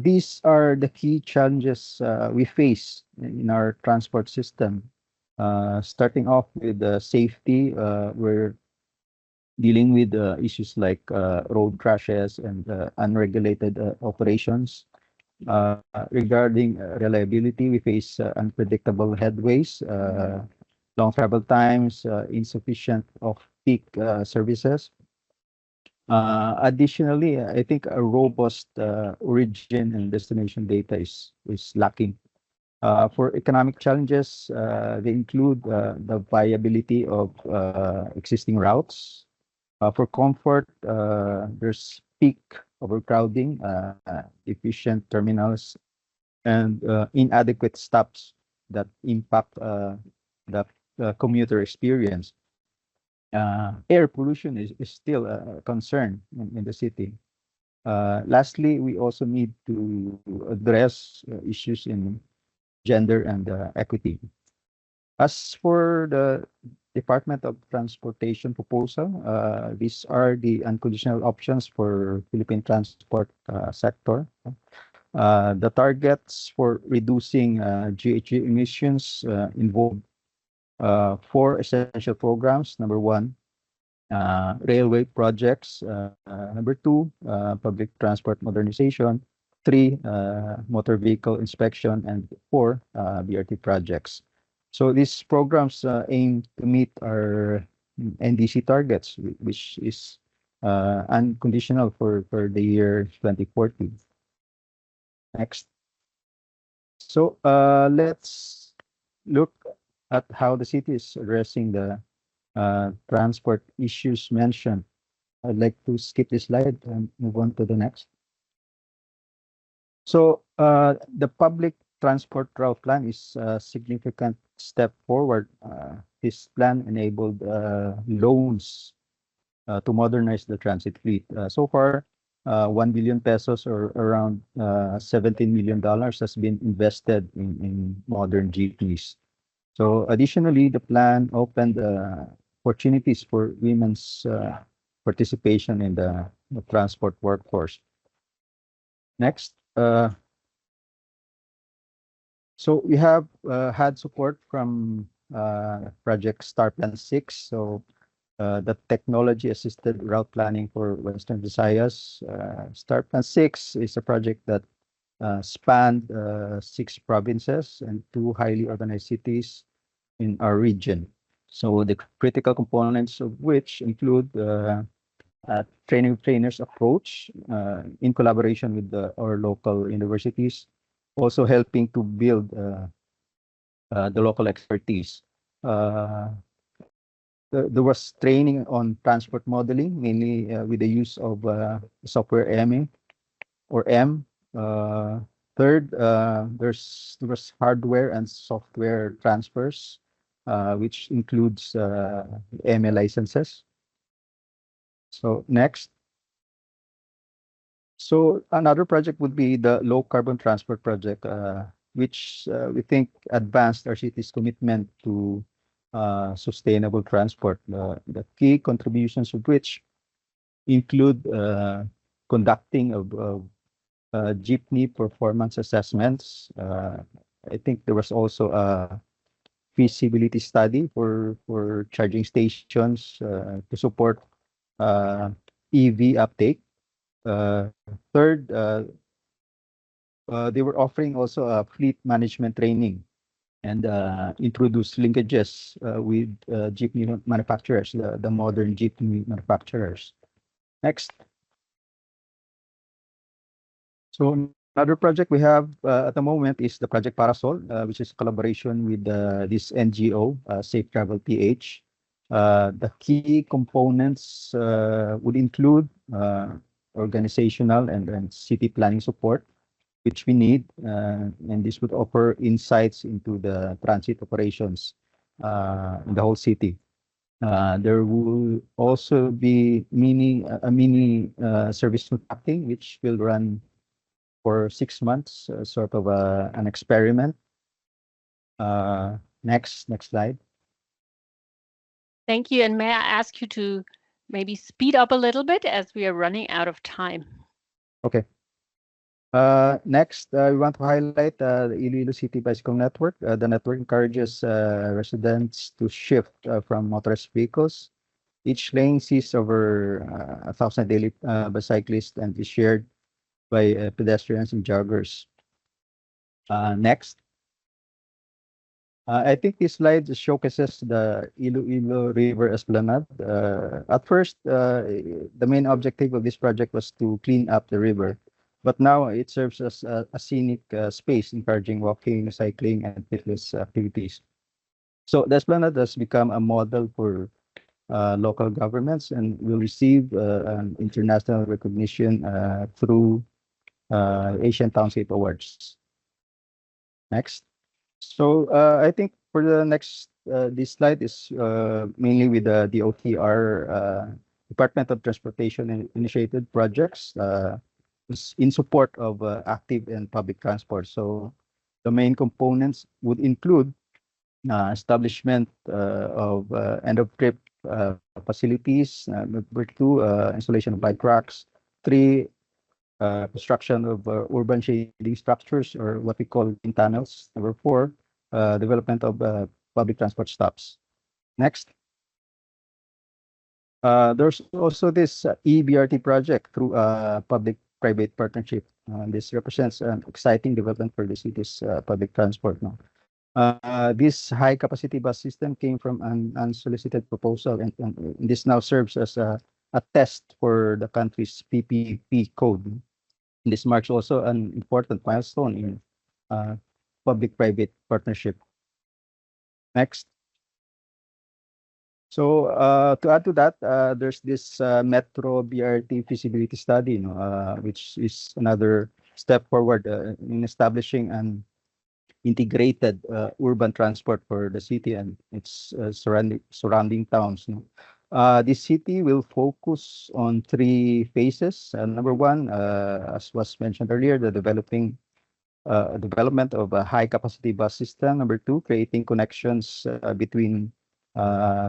These are the key challenges we face in our transport system. Starting off with safety, we're dealing with issues like road crashes and unregulated operations. Regarding reliability, we face unpredictable headways, long travel times, insufficient off-peak services. Additionally, I think a robust origin and destination data is lacking. For economic challenges, they include the viability of existing routes. For comfort, there's peak overcrowding, efficient terminals, and inadequate stops that impact the commuter experience. Air pollution is still a concern in the city. Lastly, we also need to address issues in gender and equity. As for the Department of Transportation proposal, these are the unconditional options for Philippine transport sector. The targets for reducing GHG emissions involve 4 essential programs. Number 1, railway projects. Number 2, public transport modernization. 3, motor vehicle inspection, and 4, BRT projects. So these programs aim to meet our NDC targets, which is unconditional for the year 2040. Next. So let's look at how the city is addressing the transport issues mentioned. I'd like to skip this slide and move on to the next. So the public transport route plan is a significant step forward. This plan enabled loans to modernize the transit fleet. So far, 1 billion pesos, or around $17 million, has been invested in modern jeepneys. So additionally, the plan opened opportunities for women's participation in the transport workforce. Next. So we have had support from Project Star Plan 6. So the technology-assisted route planning for Western Visayas. Star Plan 6 is a project that spanned 6 provinces and 2 highly organized cities in our region. So the critical components of which include training of trainers approach in collaboration with our local universities, also helping to build the local expertise. There was training on transport modeling, mainly with the use of software M. Third, there was hardware and software transfers, which includes MA licenses. So next. So another project would be the low carbon transport project, which we think advanced our city's commitment to sustainable transport. The key contributions of which include conducting of jeepney performance assessments. I think there was also a feasibility study for charging stations to support EV uptake. Third, they were offering also a fleet management training and introduce linkages with jeepney manufacturers, the modern jeepney manufacturers. Next. So another project we have at the moment is the Project Parasol, which is a collaboration with this NGO, Safe Travel PH. The key components would include organizational and city planning support, which we need, and this would offer insights into the transit operations in the whole city. There will also be a mini service mapping, which will run for 6 months, sort of an experiment. Next slide. Thank you. And may I ask you to maybe speed up a little bit as we are running out of time? Okay. Next, we want to highlight the Iloilo City Bicycle Network. The network encourages residents to shift from motorized vehicles. Each lane sees over 1,000 daily bicyclists and is shared by pedestrians and joggers. Next. I think this slide showcases the Iloilo River Esplanade. At first, the main objective of this project was to clean up the river, but now it serves as a scenic space, encouraging walking, cycling, and fitness activities. So the Esplanade has become a model for local governments and will receive an international recognition through Asian Townscape Awards. Next. So I think for the next, this slide is mainly with the DOTR, Department of Transportation initiated projects in support of active and public transport. So the main components would include establishment of end-of-trip facilities, number 2, installation of bike racks, 3, construction of urban shading structures, or what we call green tunnels. Number 4, development of public transport stops. Next. There's also this EBRT project through a public-private partnership. This represents an exciting development for the city's public transport now. This high-capacity bus system came from an unsolicited proposal, and this now serves as a test for the country's PPP code. This marks also an important milestone in public-private partnership. Next. So to add to that, there's this Metro BRT feasibility study, which is another step forward in establishing an integrated urban transport for the city and its surrounding towns. This city will focus on 3 phases. Number 1, as was mentioned earlier, the development of a high-capacity bus system. Number 2, creating connections between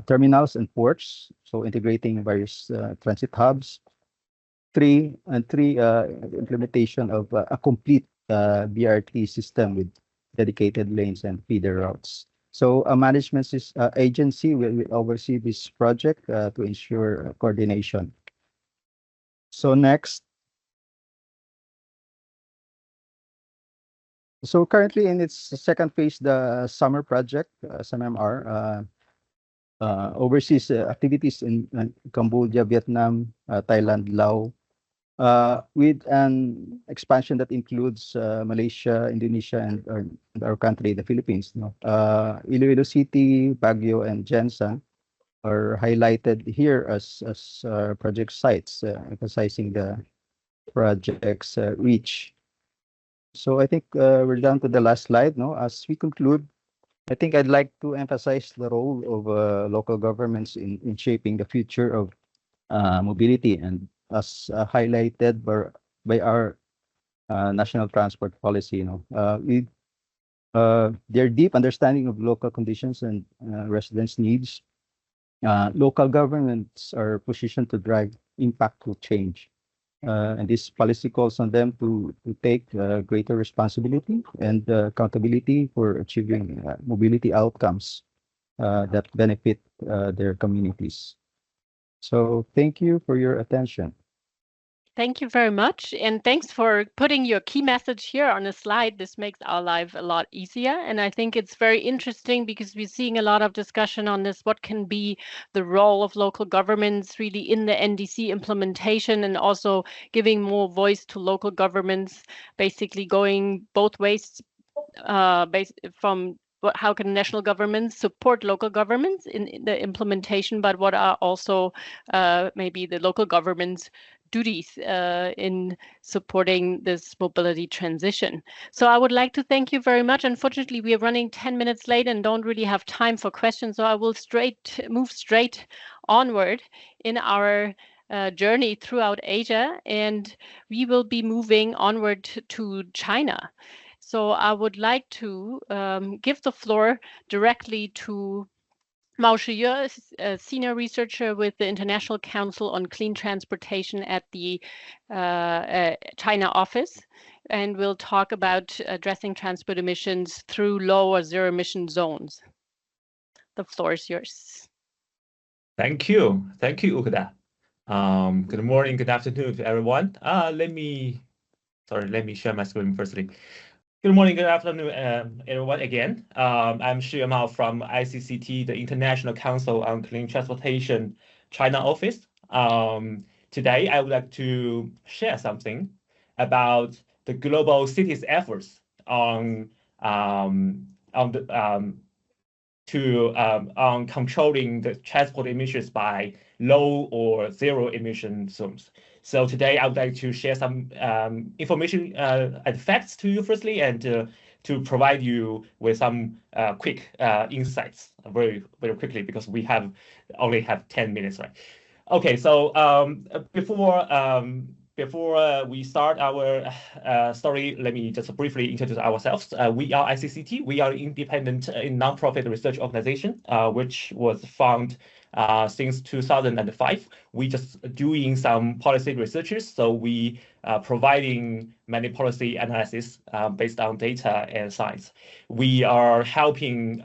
terminals and ports, so integrating various transit hubs. 3, implementation of a complete BRT system with dedicated lanes and feeder routes. So a management agency will oversee this project to ensure coordination. So next. So currently in its second phase, the summer project, SMMR, oversees activities in Cambodia, Vietnam, Thailand, Laos, with an expansion that includes Malaysia, Indonesia, and our country, the Philippines. Iloilo City, Baguio, and Jensan are highlighted here as project sites, emphasizing the project's reach. So I think we're down to the last slide. As we conclude, I think I'd like to emphasize the role of local governments in shaping the future of mobility, and as highlighted by our national transport policy. With their deep understanding of local conditions and residents' needs, local governments are positioned to drive impactful change. And this policy calls on them to take greater responsibility and accountability for achieving mobility outcomes that benefit their communities. So thank you for your attention. Thank you very much. And thanks for putting your key message here on a slide. This makes our life a lot easier. And I think it's very interesting because we're seeing a lot of discussion on this. What can be the role of local governments really in the NDC implementation, and also giving more voice to local governments, basically going both ways from how can national governments support local governments in the implementation, but what are also maybe the local governments duties in supporting this mobility transition. So I would like to thank you very much. Unfortunately, we are running 10 minutes late and don't really have time for questions. So I will move straight onward in our journey throughout Asia, and we will be moving onward to China. So I would like to give the floor directly to Shiyue, a senior researcher with the International Council on Clean Transportation at the China office, and we'll talk about addressing transport emissions through low or zero emission zones. The floor is yours. Thank you, Urda. Good morning, good afternoon to everyone. Let me share my screen firstly. Good morning, good afternoon, everyone again. I'm Shiyue from ICCT, the International Council on Clean Transportation China office. Today, I would like to share something about the global cities' efforts on controlling the transport emissions by low or zero emission zones. So today I would like to share some information and facts to you firstly, and to provide you with some quick insights very quickly, because we only have 10 minutes, right? Okay, so before we start our story, let me just briefly introduce ourselves. We are ICCT. We are an independent non-profit research organization, which was founded since 2005. We just doing some policy researches, so we providing many policy analysis based on data and science. We are helping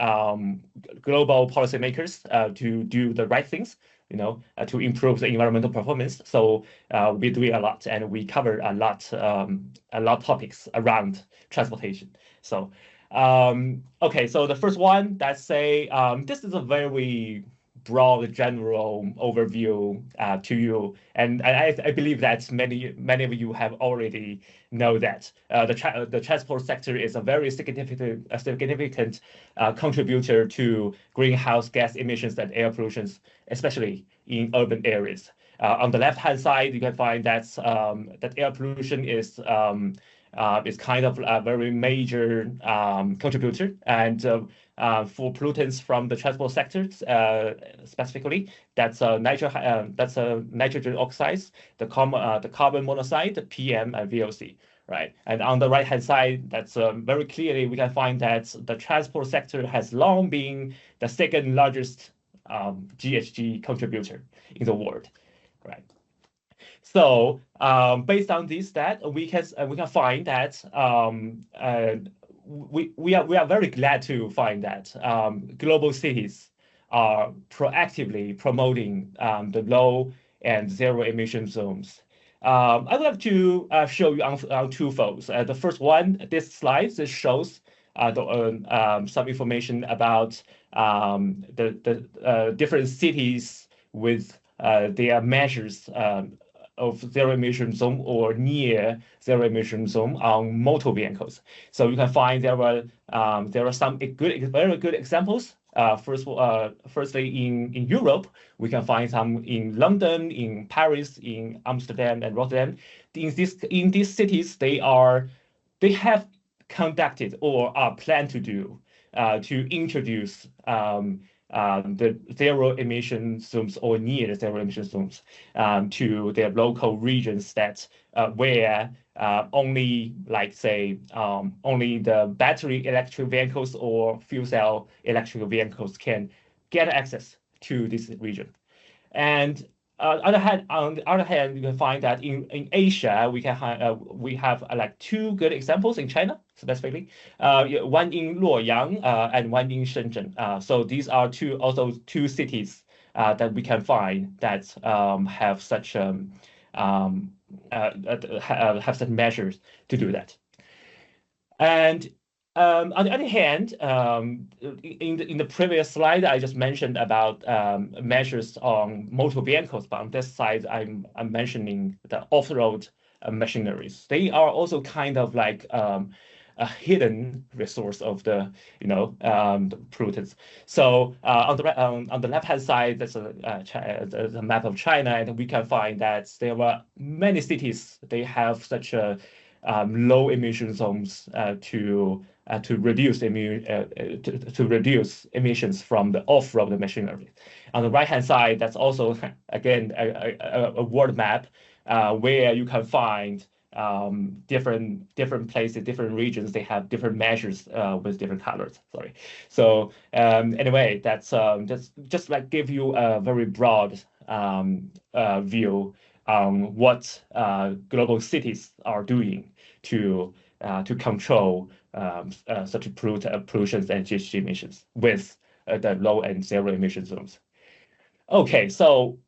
global policymakers to do the right things, to improve the environmental performance. So we're doing a lot, and we cover a lot topics around transportation. So okay, so the first one, let's say this is a very broad general overview to you, and I believe that many of you have already know that the transport sector is a very significant contributor to greenhouse gas emissions and air pollution, especially in urban areas. On the left-hand side, you can find that that air pollution is kind of a very major contributor, and for pollutants from the transport sector specifically, that's nitrogen oxides, the carbon monoxide, the PM, and VOC. Right, and on the right-hand side, that's very clearly we can find that the transport sector has long been the second largest GHG contributor in the world, right? So based on this stat, we can find that we are very glad to find that global cities are proactively promoting the low and zero emission zones. I would like to show you on two folds. The first one, this slide, this shows some information about the different cities with their measures of zero emission zone or near zero emission zone on motor vehicles. So you can find there are some very good examples. Firstly, in Europe, we can find some in London, in Paris, in Amsterdam, and Rotterdam. In these cities, they have conducted or are planned to do to introduce the zero emission zones or near the zero emission zones to their local regions that where only, like say, only the battery electric vehicles or fuel cell electric vehicles can get access to this region. And on the other hand, you can find that in Asia, we have like two good examples in China specifically, one in Luoyang and one in Shenzhen. So these are two cities that we can find that have such measures to do that. And on the other hand, in the previous slide, I just mentioned about measures on motor vehicles, but on this side, I'm mentioning the off-road machineries. They are also kind of like a hidden resource of the the pollutants. So on the left-hand side, there's a map of China, and we can find that there were many cities. They have such a low emission zones to reduce emissions from the off-road machinery. On the right-hand side, that's also again a world map where you can find different places, different regions. They have different measures with different colors. Sorry. So anyway, that's just like give you a very broad view on what global cities are doing to control such pollutions and GHG emissions with the low and zero emission zones. Okay, so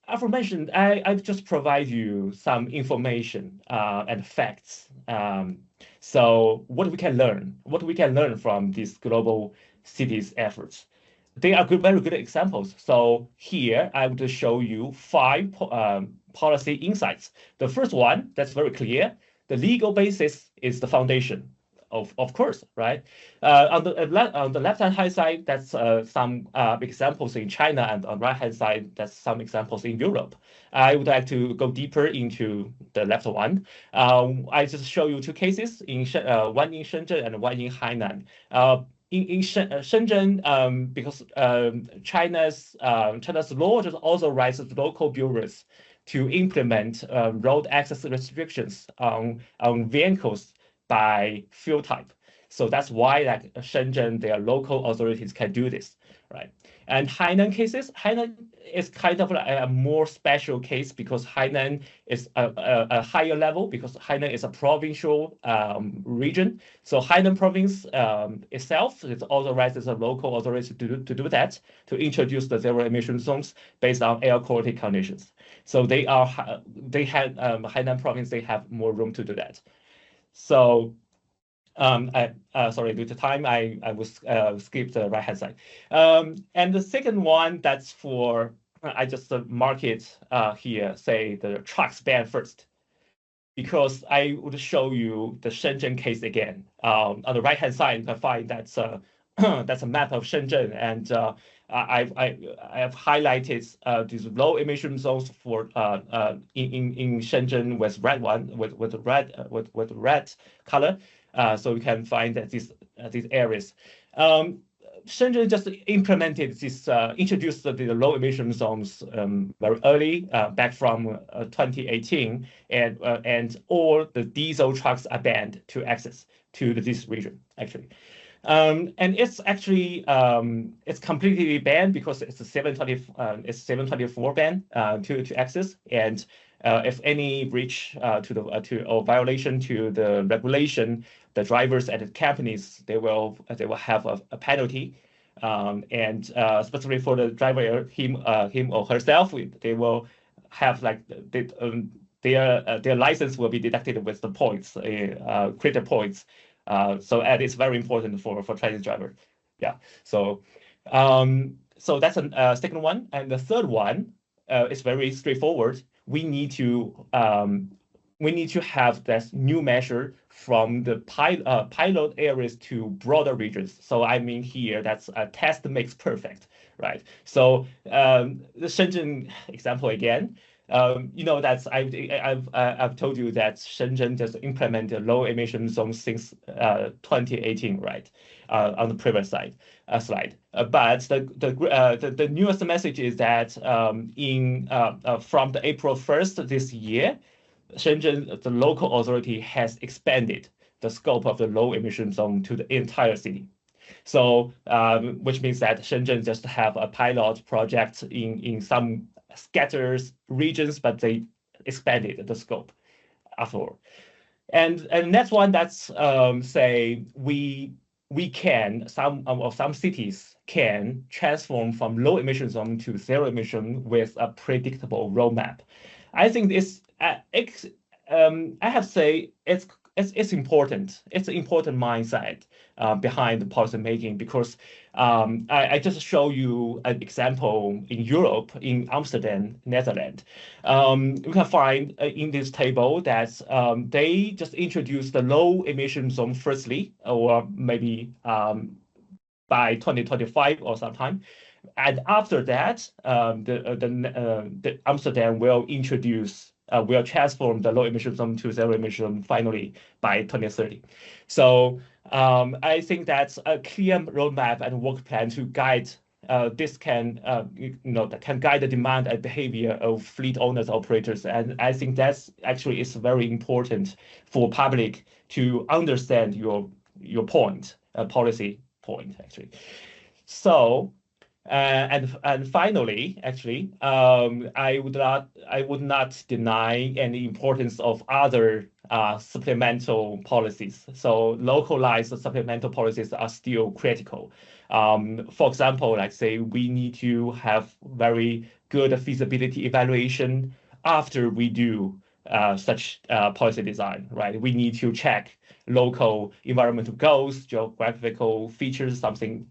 aforementioned, I've just provide you some information and facts. So what we can learn from these global cities efforts. They are very good examples. So here I would show you 5 policy insights. The first one, that's very clear. The legal basis is the foundation, of course, right? On the left-hand side, that's some examples in China, and on the right-hand side, that's some examples in Europe. I would like to go deeper into the left one. I just show you 2 cases, one in Shenzhen and one in Hainan. In Shenzhen, because China's law just authorizes local bureaus to implement road access restrictions on vehicles by fuel type. So that's why like Shenzhen, their local authorities can do this, right? And Hainan cases, Hainan is kind of a more special case because Hainan is a higher level because Hainan is a provincial region. So Hainan province itself is authorized as a local authority to do that, to introduce the zero emission zones based on air quality conditions. So Hainan province, they have more room to do that. So sorry, due to time, I will skip the right-hand side. And the second one, that's for, I just mark it here, say the trucks ban first, because I would show you the Shenzhen case again. On the right-hand side, you can find that's a map of Shenzhen, and I have highlighted these low emission zones for in Shenzhen with red one with red color. So we can find that these areas. Shenzhen just implemented this, introduced the low emission zones very early, back from 2018, and all the diesel trucks are banned to access to this region actually. And it's actually it's completely banned because it's a 724 ban to access, and if any breach or violation to the regulation, the drivers and the companies they will have a penalty, and especially for the driver him or herself, they will have like their license will be deducted with the points, credit points. So and it's very important for transit driver. Yeah. So so that's a second one, and the third one is very straightforward. We need to have this new measure from the pilot areas to broader regions. So I mean here, that's a test makes perfect, right? So the Shenzhen example again. That's I've told you that Shenzhen just implemented low emission zones since 2018, right? On the previous slide. But the newest message is that from the April 1st this year, Shenzhen, the local authority has expanded the scope of the low emission zone to the entire city. So which means that Shenzhen just have a pilot project in some scattered regions, but they expanded the scope after all. And next one, that's say we can some cities can transform from low emission zone to zero emission with a predictable roadmap. I think this I have to say it's it's important. It's an important mindset behind the policy making, because I just show you an example in Europe, in Amsterdam, Netherlands. We can find in this table that they just introduced the low emission zone firstly, or maybe by 2025 or sometime. And after that, the Amsterdam will transform the low emission zone to zero emission finally by 2030. So I think that's a clear roadmap and work plan to guide. This can that can guide the demand and behavior of fleet owners, operators, and I think that's actually is very important for public to understand your point, policy point actually. So. And finally, actually, I would not deny any importance of other supplemental policies. So localized supplemental policies are still critical. For example, like say we need to have very good feasibility evaluation after we do such policy design, right? We need to check local environmental goals, geographical features, something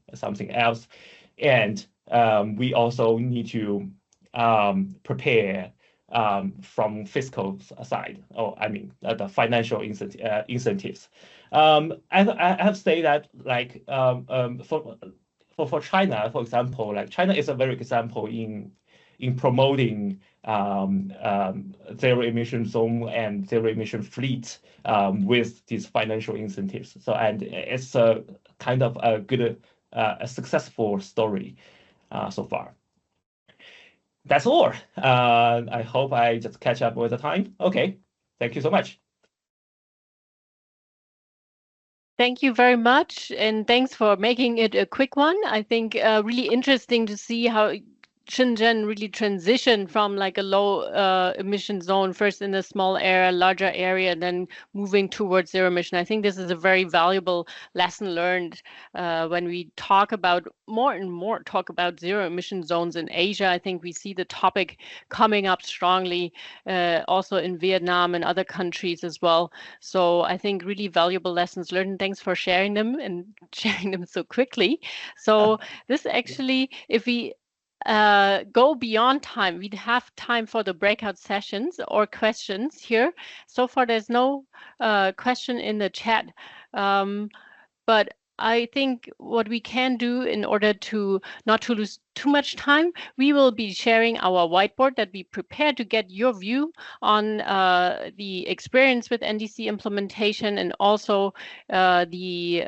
else. And we also need to prepare from fiscal side, or I mean the financial incentives. I have to say that like for China, for example, like China is a very good example in promoting zero emission zone and zero emission fleet with these financial incentives. So, and it's a kind of a good a successful story so far. That's all. I hope I just catch up with the time. Okay, thank you so much. Thank you very much, and thanks for making it a quick one. I think really interesting to see how Shenzhen really transitioned from like a low emission zone, first in a small area, larger area, then moving towards zero emission. I think this is a very valuable lesson learned when we talk about more and more zero emission zones in Asia. I think we see the topic coming up strongly also in Vietnam and other countries as well. So I think really valuable lessons learned. Thanks for sharing them and sharing them so quickly. So this actually, if we go beyond time, we'd have time for the breakout sessions or questions here. So far, there's no question in the chat, but I think what we can do in order to not to lose too much time, we will be sharing our whiteboard that we prepared to get your view on the experience with NDC implementation, and also the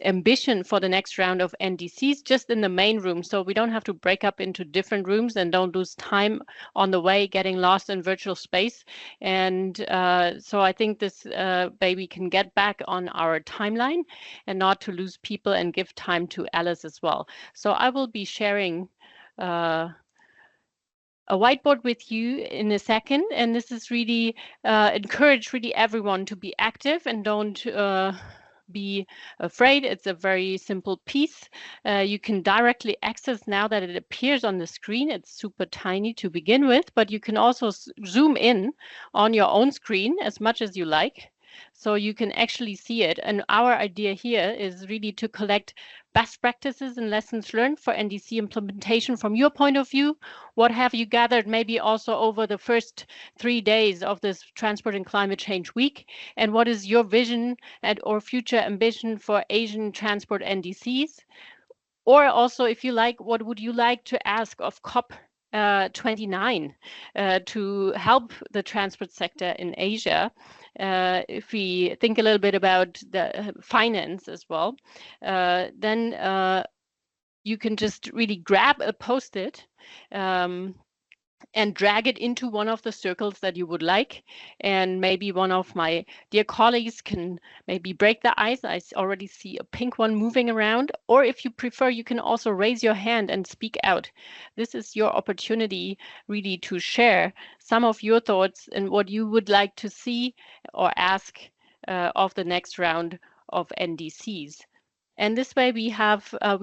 ambition for the next round of NDCs just in the main room, so we don't have to break up into different rooms and don't lose time on the way getting lost in virtual space. And so I think this way we can get back on our timeline and not to lose people and give time to Alice as well. So I will be sharing a whiteboard with you in a second, and this is really encourage really everyone to be active and don't be afraid. It's a very simple piece. You can directly access now that it appears on the screen. It's super tiny to begin with, but you can also zoom in on your own screen as much as you like, so you can actually see it. And our idea here is really to collect best practices and lessons learned for NDC implementation from your point of view. What have you gathered maybe also over the first 3 days of this Transport and Climate Change Week? And what is your vision and or future ambition for Asian transport NDCs? Or also, if you like, what would you like to ask of COP 29 to help the transport sector in Asia? If we think a little bit about the finance as well, then you can just really grab a Post-it and drag it into one of the circles that you would like. And maybe one of my dear colleagues can maybe break the ice. I already see a pink one moving around. Or if you prefer, you can also raise your hand and speak out. This is your opportunity really to share some of your thoughts and what you would like to see or ask of the next round of NDCs. And this way we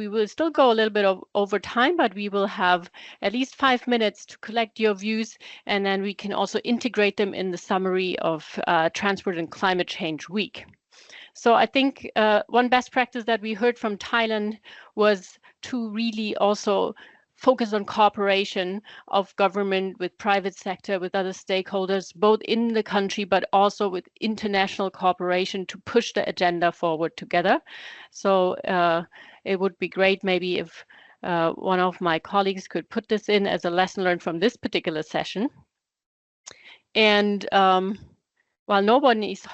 will still go a little bit over time, but we will have at least 5 minutes to collect your views, and then we can also integrate them in the summary of Transport and Climate Change Week. So I think one best practice that we heard from Thailand was to really also focus on cooperation of government with private sector, with other stakeholders, both in the country, but also with international cooperation to push the agenda forward together. So it would be great maybe if one of my colleagues could put this in as a lesson learned from this particular session. And while no one is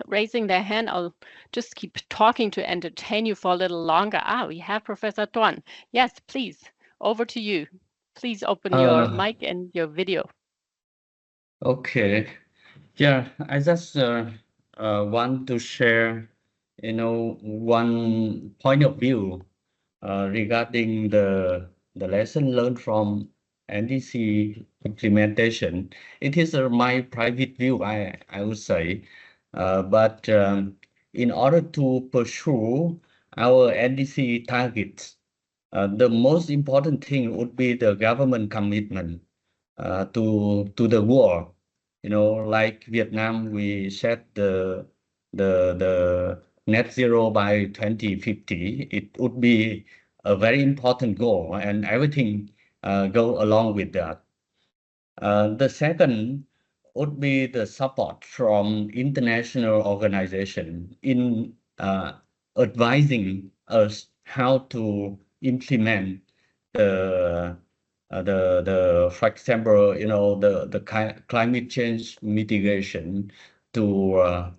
raising their hand, I'll just keep talking to entertain you for a little longer. We have Professor Tuan. Yes, please, over to you. Please open your mic and your video. Okay. Yeah, I just want to share, one point of view regarding the lesson learned from NDC implementation. It is my private view, I would say, but in order to pursue our NDC targets, the most important thing would be the government commitment to the war. Like Vietnam, we set the net zero by 2050. It would be a very important goal, and everything go along with that. The second would be the support from international organization in advising us how to implement the for example, the climate change mitigation to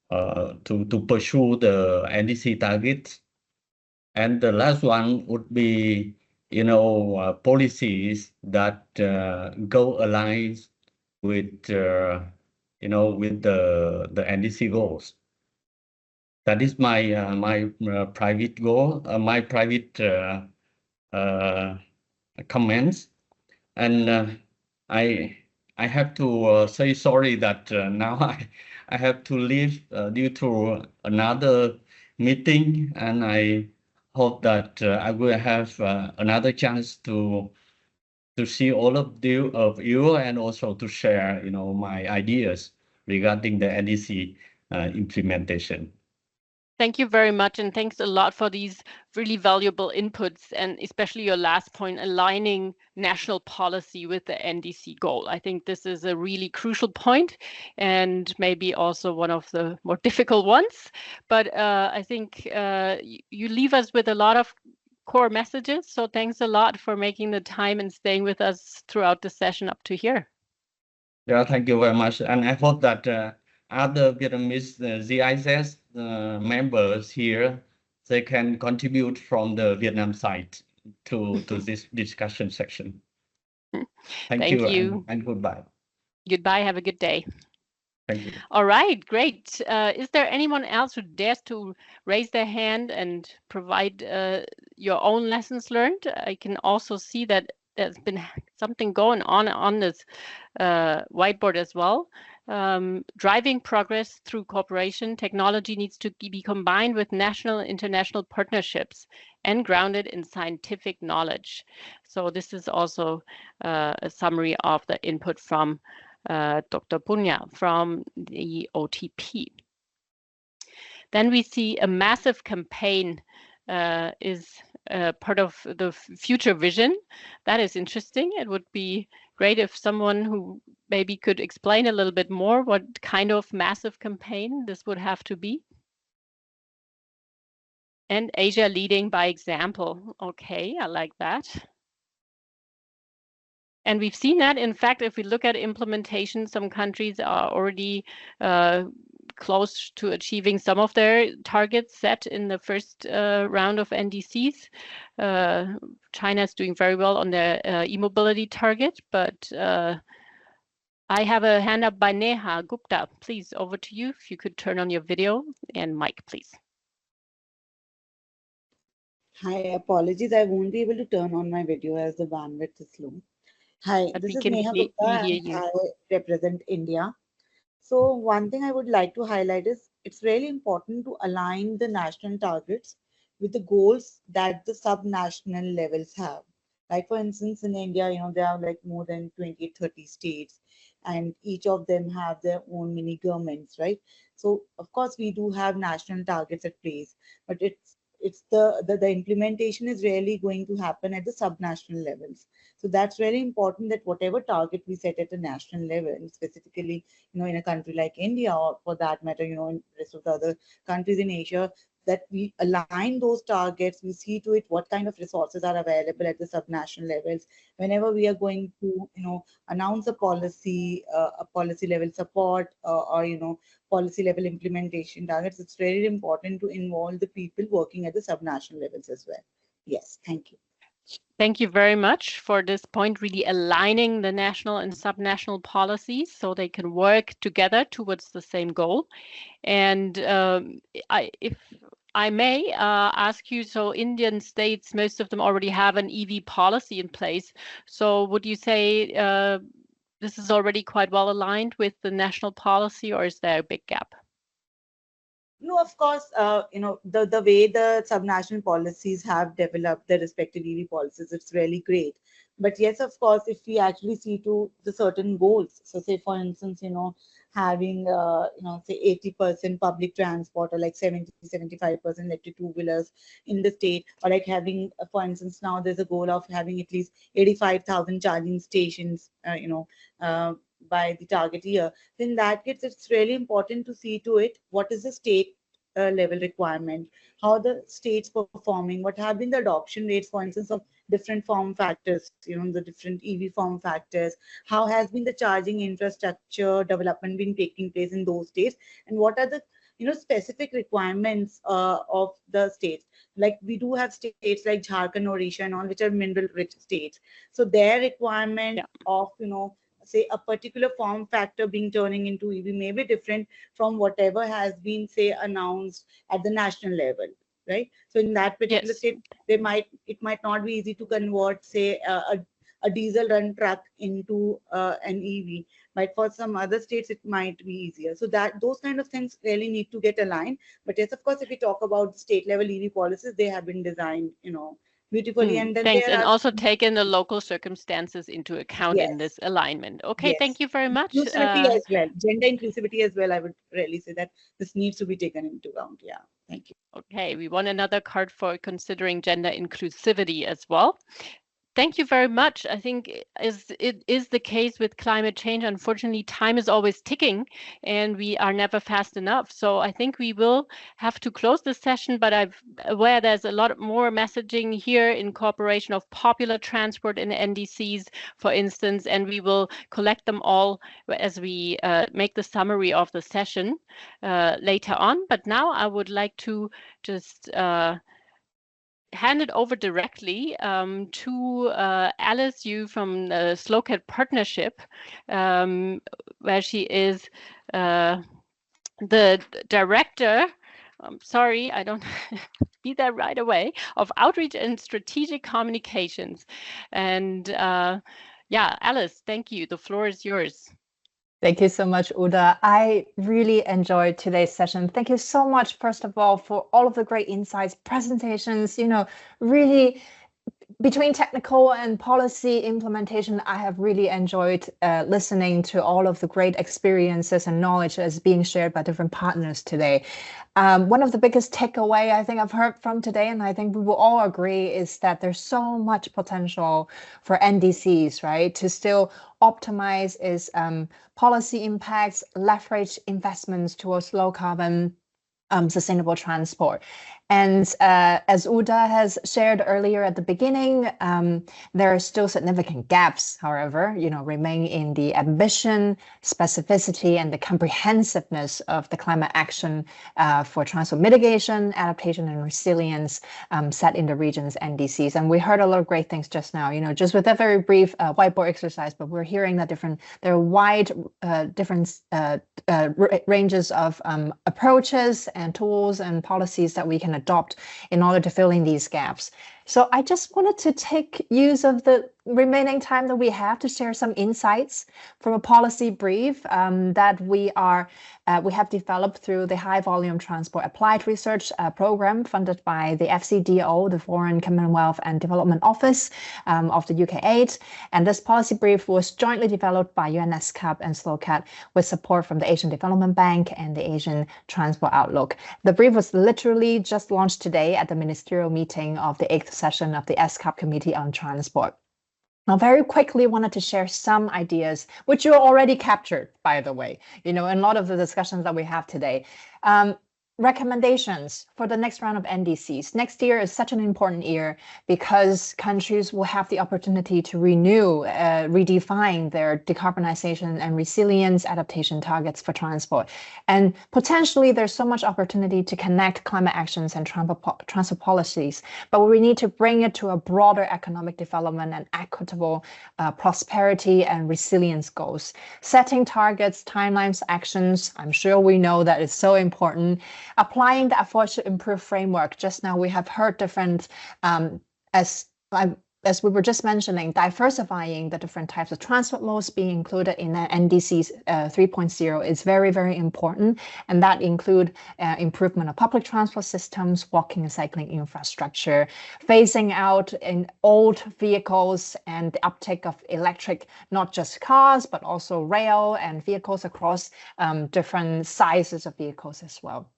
pursue the NDC targets. And the last one would be, policies that go aligned with, with the NDC goals. That is my my private goal, my private comments, and I have to say sorry that now I have to leave due to another meeting, and I hope that I will have another chance to see all of you and also to share my ideas regarding the NDC implementation. Thank you very much, and thanks a lot for these really valuable inputs, and especially your last point, aligning national policy with the NDC goal. I think this is a really crucial point, and maybe also one of the more difficult ones. But I think you leave us with a lot of core messages. So thanks a lot for making the time and staying with us throughout the session up to here. Yeah, thank you very much, and I hope that other Vietnamese GIZ members here, they can contribute from the Vietnam side to this discussion section. Thank you. And goodbye. Goodbye. Have a good day. Thank you. All right, great. Is there anyone else who dares to raise their hand and provide your own lessons learned? I can also see that there's been something going on this whiteboard as well. Driving progress through cooperation, technology needs to be combined with national and international partnerships and grounded in scientific knowledge. So this is also a summary of the input from Dr. Punya from the OTP. Then we see a massive campaign is part of the future vision. That is interesting. It would be great if someone who maybe could explain a little bit more what kind of massive campaign this would have to be. And Asia leading by example. Okay, I like that. And we've seen that, in fact, if we look at implementation, some countries are already close to achieving some of their targets set in the first round of NDCs. China is doing very well on their e-mobility target, but I have a hand up by Neha Gupta. Please, over to you. If you could turn on your video and mic, please. Hi, apologies. I won't be able to turn on my video as the bandwidth is low. Hi, But this we is can Neha hear Gupta, you. and I represent India. So one thing I would like to highlight is it's really important to align the national targets with the goals that the subnational levels have. Like for instance, in India, there are like more than 20, 30 states, and each of them have their own mini governments, right? So of course we do have national targets at place, but it's the implementation is really going to happen at the subnational levels. So that's very important that whatever target we set at a national level, and specifically, in a country like India, or for that matter, in the rest of the other countries in Asia, that we align those targets, we see to it what kind of resources are available at the subnational levels. Whenever we are going to, announce a policy level support, or policy level implementation targets, it's very important to involve the people working at the subnational levels as well. Yes, thank you. Thank you very much for this point, really aligning the national and subnational policies so they can work together towards the same goal. And if I may ask you, so Indian states, most of them already have an EV policy in place. So would you say this is already quite well aligned with the national policy, or is there a big gap? No, of course, the way the subnational policies have developed their respective EV policies, it's really great. But yes, of course, if we actually see to the certain goals, so say for instance, having, say 80% public transport, or like 70-75% electric two-wheelers in the state, or like having, for instance, now there's a goal of having at least 85,000 charging stations, by the target year. In that case, it's really important to see to it what is the state level requirement, how the state's performing, what have been the adoption rates, for instance, of different form factors, the different EV form factors, how has been the charging infrastructure development been taking place in those states, and what are the specific requirements of the states. Like we do have states like Jharkhand, Odisha, and all, which are mineral rich states. So their requirement of say a particular form factor being turning into EV may be different from whatever has been, say, announced at the national level, right? So in that particular state, it might not be easy to convert, say, a diesel run truck into an EV, but for some other states it might be easier. So that those kind of things really need to get aligned. But yes, of course, if we talk about state level EV policies, they have been designed, beautifully. And then thanks, and also taken the local circumstances into account in this alignment. Okay, thank you very much. Inclusivity as well, gender inclusivity as well. I would really say that this needs to be taken into account. Yeah, thank you. Okay, we want another card for considering gender inclusivity as well. Thank you very much. I think it is the case with climate change. Unfortunately, time is always ticking and we are never fast enough. So I think we will have to close this session, but I'm aware there's a lot more messaging here in cooperation of popular transport in NDCs, for instance, and we will collect them all as we make the summary of the session later on. But now I would like to just hand it over directly to Alice Yu from the SlowCat Partnership, where she is the director. I'm sorry, I don't be there right away, of Outreach and Strategic Communications. And yeah, Alice, thank you. The floor is yours. Thank you so much, Urda. I really enjoyed today's session. Thank you so much, first of all, for all of the great insights, presentations, really between technical and policy implementation, I have really enjoyed listening to all of the great experiences and knowledge that's being shared by different partners today. One of the biggest takeaway I think I've heard from today, and I think we will all agree, is that there's so much potential for NDCs, right, to still optimize its policy impacts, leverage investments towards low carbon sustainable transport. And as Urda has shared earlier at the beginning, there are still significant gaps, however, remain in the ambition, specificity, and the comprehensiveness of the climate action for transport mitigation, adaptation, and resilience set in the region's NDCs. And we heard a lot of great things just now, just with that very brief whiteboard exercise, but we're hearing that there are wide different ranges of approaches and tools and policies that we can adopt in order to fill in these gaps. So I just wanted to take use of the remaining time that we have to share some insights from a policy brief that we have developed through the High Volume Transport Applied Research Program funded by the FCDO, the Foreign Commonwealth and Development Office of the UK8. And this policy brief was jointly developed by UNESCAP and SLOCAT with support from the Asian Development Bank and the Asian Transport Outlook. The brief was literally just launched today at the ministerial meeting of the 8th session of the ESCAP Committee on Transport. Now, very quickly, wanted to share some ideas, which you already captured, by the way, in a lot of the discussions that we have today. Recommendations for the next round of NDCs. Next year is such an important year because countries will have the opportunity to renew, redefine their decarbonization and resilience adaptation targets for transport. And potentially there's so much opportunity to connect climate actions and transport policies, but we need to bring it to a broader economic development and equitable prosperity and resilience goals. Setting targets, timelines, actions, I'm sure we know that is so important. Applying the effort to improve framework. Just now we have heard different, as we were just mentioning, diversifying the different types of transport modes being included in the NDCs 3.0 is very, very important. And that include improvement of public transport systems, walking and cycling infrastructure, phasing out in old vehicles and the uptake of electric, not just cars, but also rail and vehicles across different sizes of vehicles as well.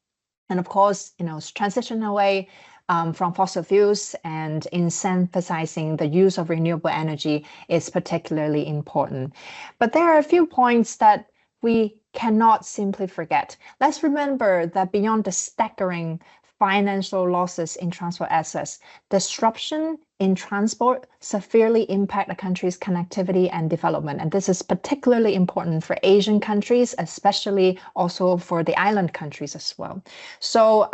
And of course, transition away from fossil fuels and emphasizing the use of renewable energy is particularly important. But there are a few points that we cannot simply forget. Let's remember that beyond the staggering financial losses in transport assets, disruption in transport severely impact a country's connectivity and development. And this is particularly important for Asian countries, especially also for the island countries as well. So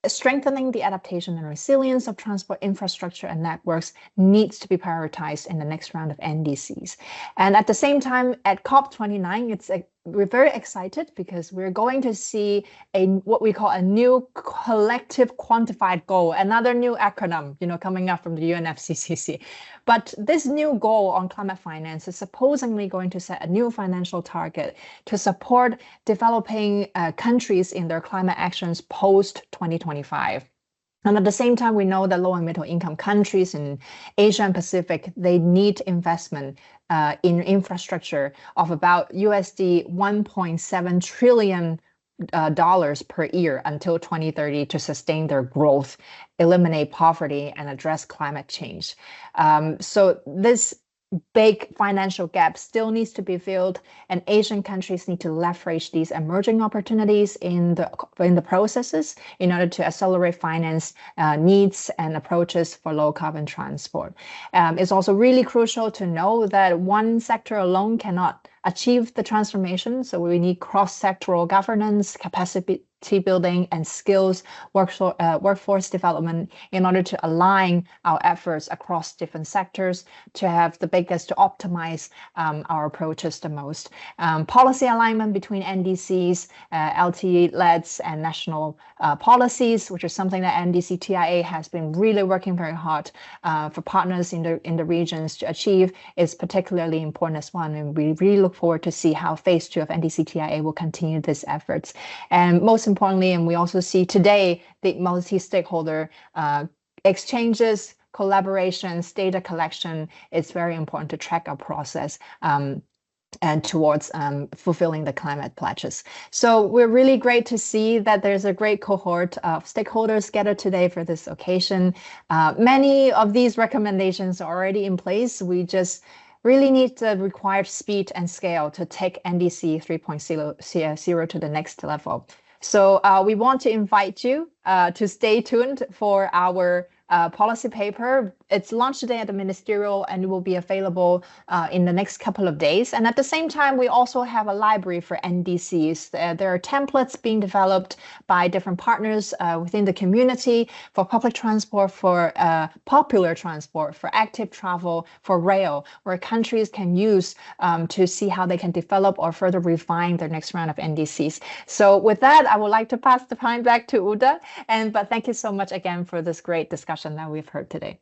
strengthening the adaptation and resilience of transport infrastructure and networks needs to be prioritized in the next round of NDCs. And at the same time, at COP29, we're very excited because we're going to see what we call a new collective quantified goal, another new acronym, coming up from the UNFCCC. But this new goal on climate finance is supposedly going to set a new financial target to support developing countries in their climate actions post 2025. And at the same time, we know that low and middle income countries in Asia and Pacific, they need investment in infrastructure of about USD 1.7 trillion per year until 2030 to sustain their growth, eliminate poverty, and address climate change. So this big financial gap still needs to be filled, and Asian countries need to leverage these emerging opportunities in the processes in order to accelerate finance needs and approaches for low carbon transport. It's also really crucial to know that one sector alone cannot achieve the transformation, so we need cross-sectoral governance, capacity building, and skills workforce development in order to align our efforts across different sectors to optimize our approaches the most. Policy alignment between NDCs, LT-LEDs, and national policies, which is something that NDC TIA has been really working very hard for partners in the regions to achieve, is particularly important as well. And we really look forward to see how phase 2 of NDC TIA will continue these efforts. And most importantly, and we also see today, the multi-stakeholder exchanges, collaborations, data collection, it's very important to track our process and towards fulfilling the climate pledges. So we're really great to see that there's a great cohort of stakeholders gathered today for this occasion. Many of these recommendations are already in place. We just really need the required speed and scale to take NDC 3.0 to the next level. So we want to invite you to stay tuned for our policy paper it's launched today at the ministerial and it will be available in the next couple of days. And at the same time, we also have a library for NDCs. There are templates being developed by different partners within the community for public transport, for popular transport, for active travel, for rail, where countries can use to see how they can develop or further refine their next round of NDCs. So with that, I would like to pass the time back to Urda. But thank you so much again for this great discussion that we've heard today.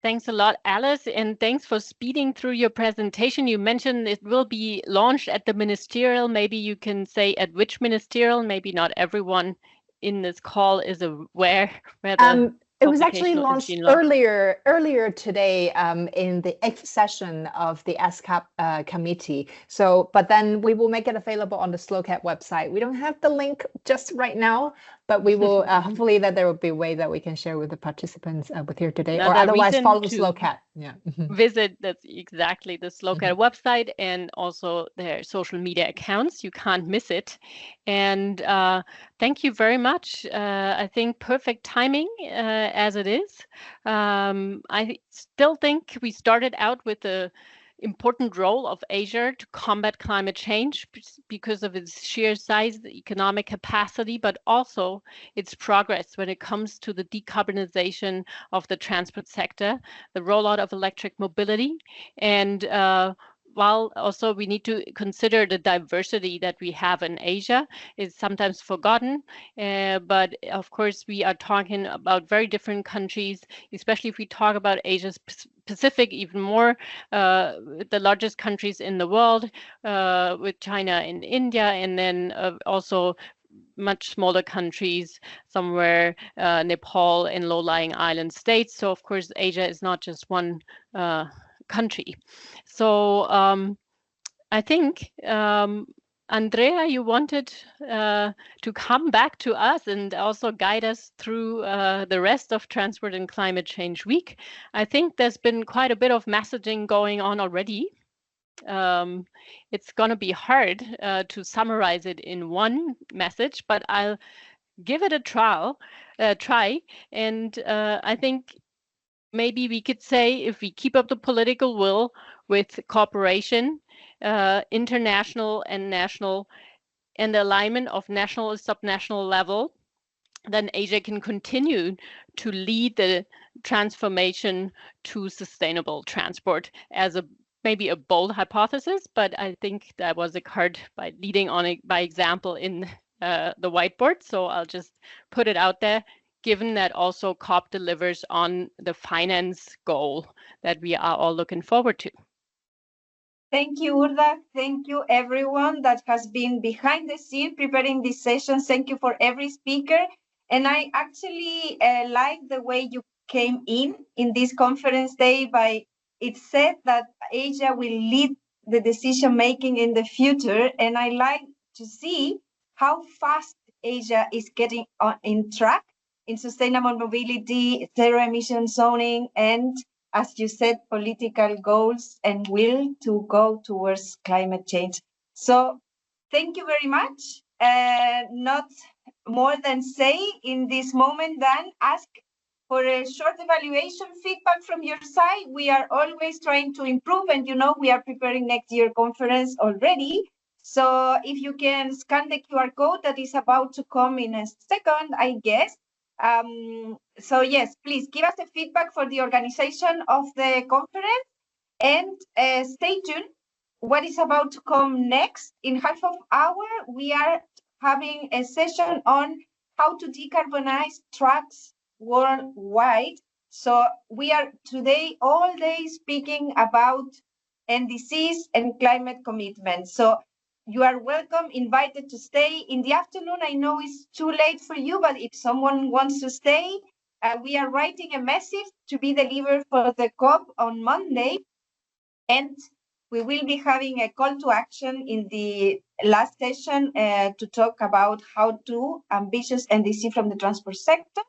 Thanks a lot, Alice, and thanks for speeding through your presentation. You mentioned it will be launched at the ministerial. Maybe you can say at which ministerial. Maybe not everyone in this call is aware where the it was actually launched earlier today in the 8th session of the SCAP committee. So, but then we will make it available on the SLOCAT website. We don't have the link just right now, but we will hopefully that there will be a way that we can share with the participants with here today, or otherwise follow SLOCAT. Yeah. Visit that's exactly the SLOCAT website and also their social media accounts. You can't miss it. And thank you very much. I think perfect timing as it is. I still think we started out with the important role of Asia to combat climate change because of its sheer size, the economic capacity, but also its progress when it comes to the decarbonization of the transport sector, the rollout of electric mobility, and while also we need to consider the diversity that we have in Asia is sometimes forgotten, but of course we are talking about very different countries, especially if we talk about Asia Pacific even more, the largest countries in the world with China and India, and then also much smaller countries, somewhere Nepal and low-lying island states. So of course Asia is not just one country. So I think Andrea, you wanted to come back to us and also guide us through the rest of Transport and Climate Change Week. I think there's been quite a bit of messaging going on already. It's going to be hard to summarize it in one message, but I'll give it a try. And I think maybe we could say if we keep up the political will with cooperation, international and national, and the alignment of national and subnational level, then Asia can continue to lead the transformation to sustainable transport as maybe a bold hypothesis, but I think that was occurred by leading on it by example in the whiteboard. So I'll just put it out there, given that also COP delivers on the finance goal that we are all looking forward to. Thank you, Urda. Thank you, everyone that has been behind the scene preparing these sessions. Thank you for every speaker. And I actually like the way you came in this conference day by it said that Asia will lead the decision-making in the future. And I like to see how fast Asia is getting in track in sustainable mobility, zero emission zoning, and as you said, political goals and will to go towards climate change. So thank you very much. Not more than say in this moment than ask for a short evaluation feedback from your side. We are always trying to improve, and you know we are preparing next year conference already. So if you can scan the QR code that is about to come in a second, I guess. So yes, please give us a feedback for the organization of the conference, and stay tuned. What is about to come next? In half of an hour, we are having a session on how to decarbonize trucks worldwide. So we are today all day speaking about NDCs and climate commitments. So you are welcome, invited to stay. In the afternoon, I know it's too late for you, but if someone wants to stay, we are writing a message to be delivered for the COP on Monday. And we will be having a call to action in the last session to talk about how to ambitious NDC from the transport sector.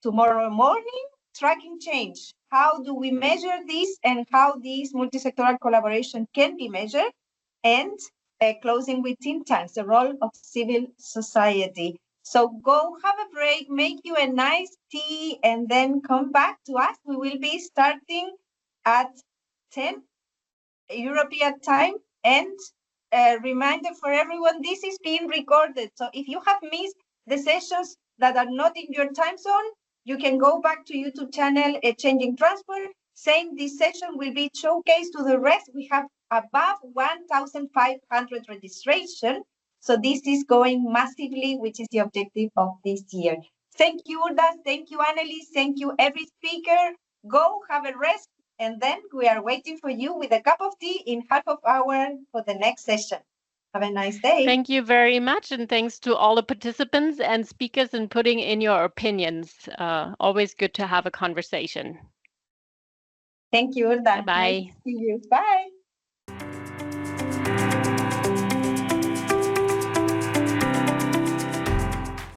Tomorrow morning, tracking change. How do we measure this and how this multi-sectoral collaboration can be measured? And closing with think tanks, the role of civil society. So go have a break, make you a nice tea, and then come back to us. We will be starting at 10 European time. And a reminder for everyone, this is being recorded. So if you have missed the sessions that are not in your time zone, you can go back to YouTube channel Changing Transport, saying this session will be showcased to the rest. We have above 1,500 registration. So this is going massively, which is the objective of this year. Thank you, Urda. Thank you, Annelies. Thank you, every speaker. Go have a rest. And then we are waiting for you with a cup of tea in half of hour for the next session. Have a nice day. Thank you very much. And thanks to all the participants and speakers in putting in your opinions. Always good to have a conversation. Thank you, Urda. Bye-bye. Nice to see you. Bye.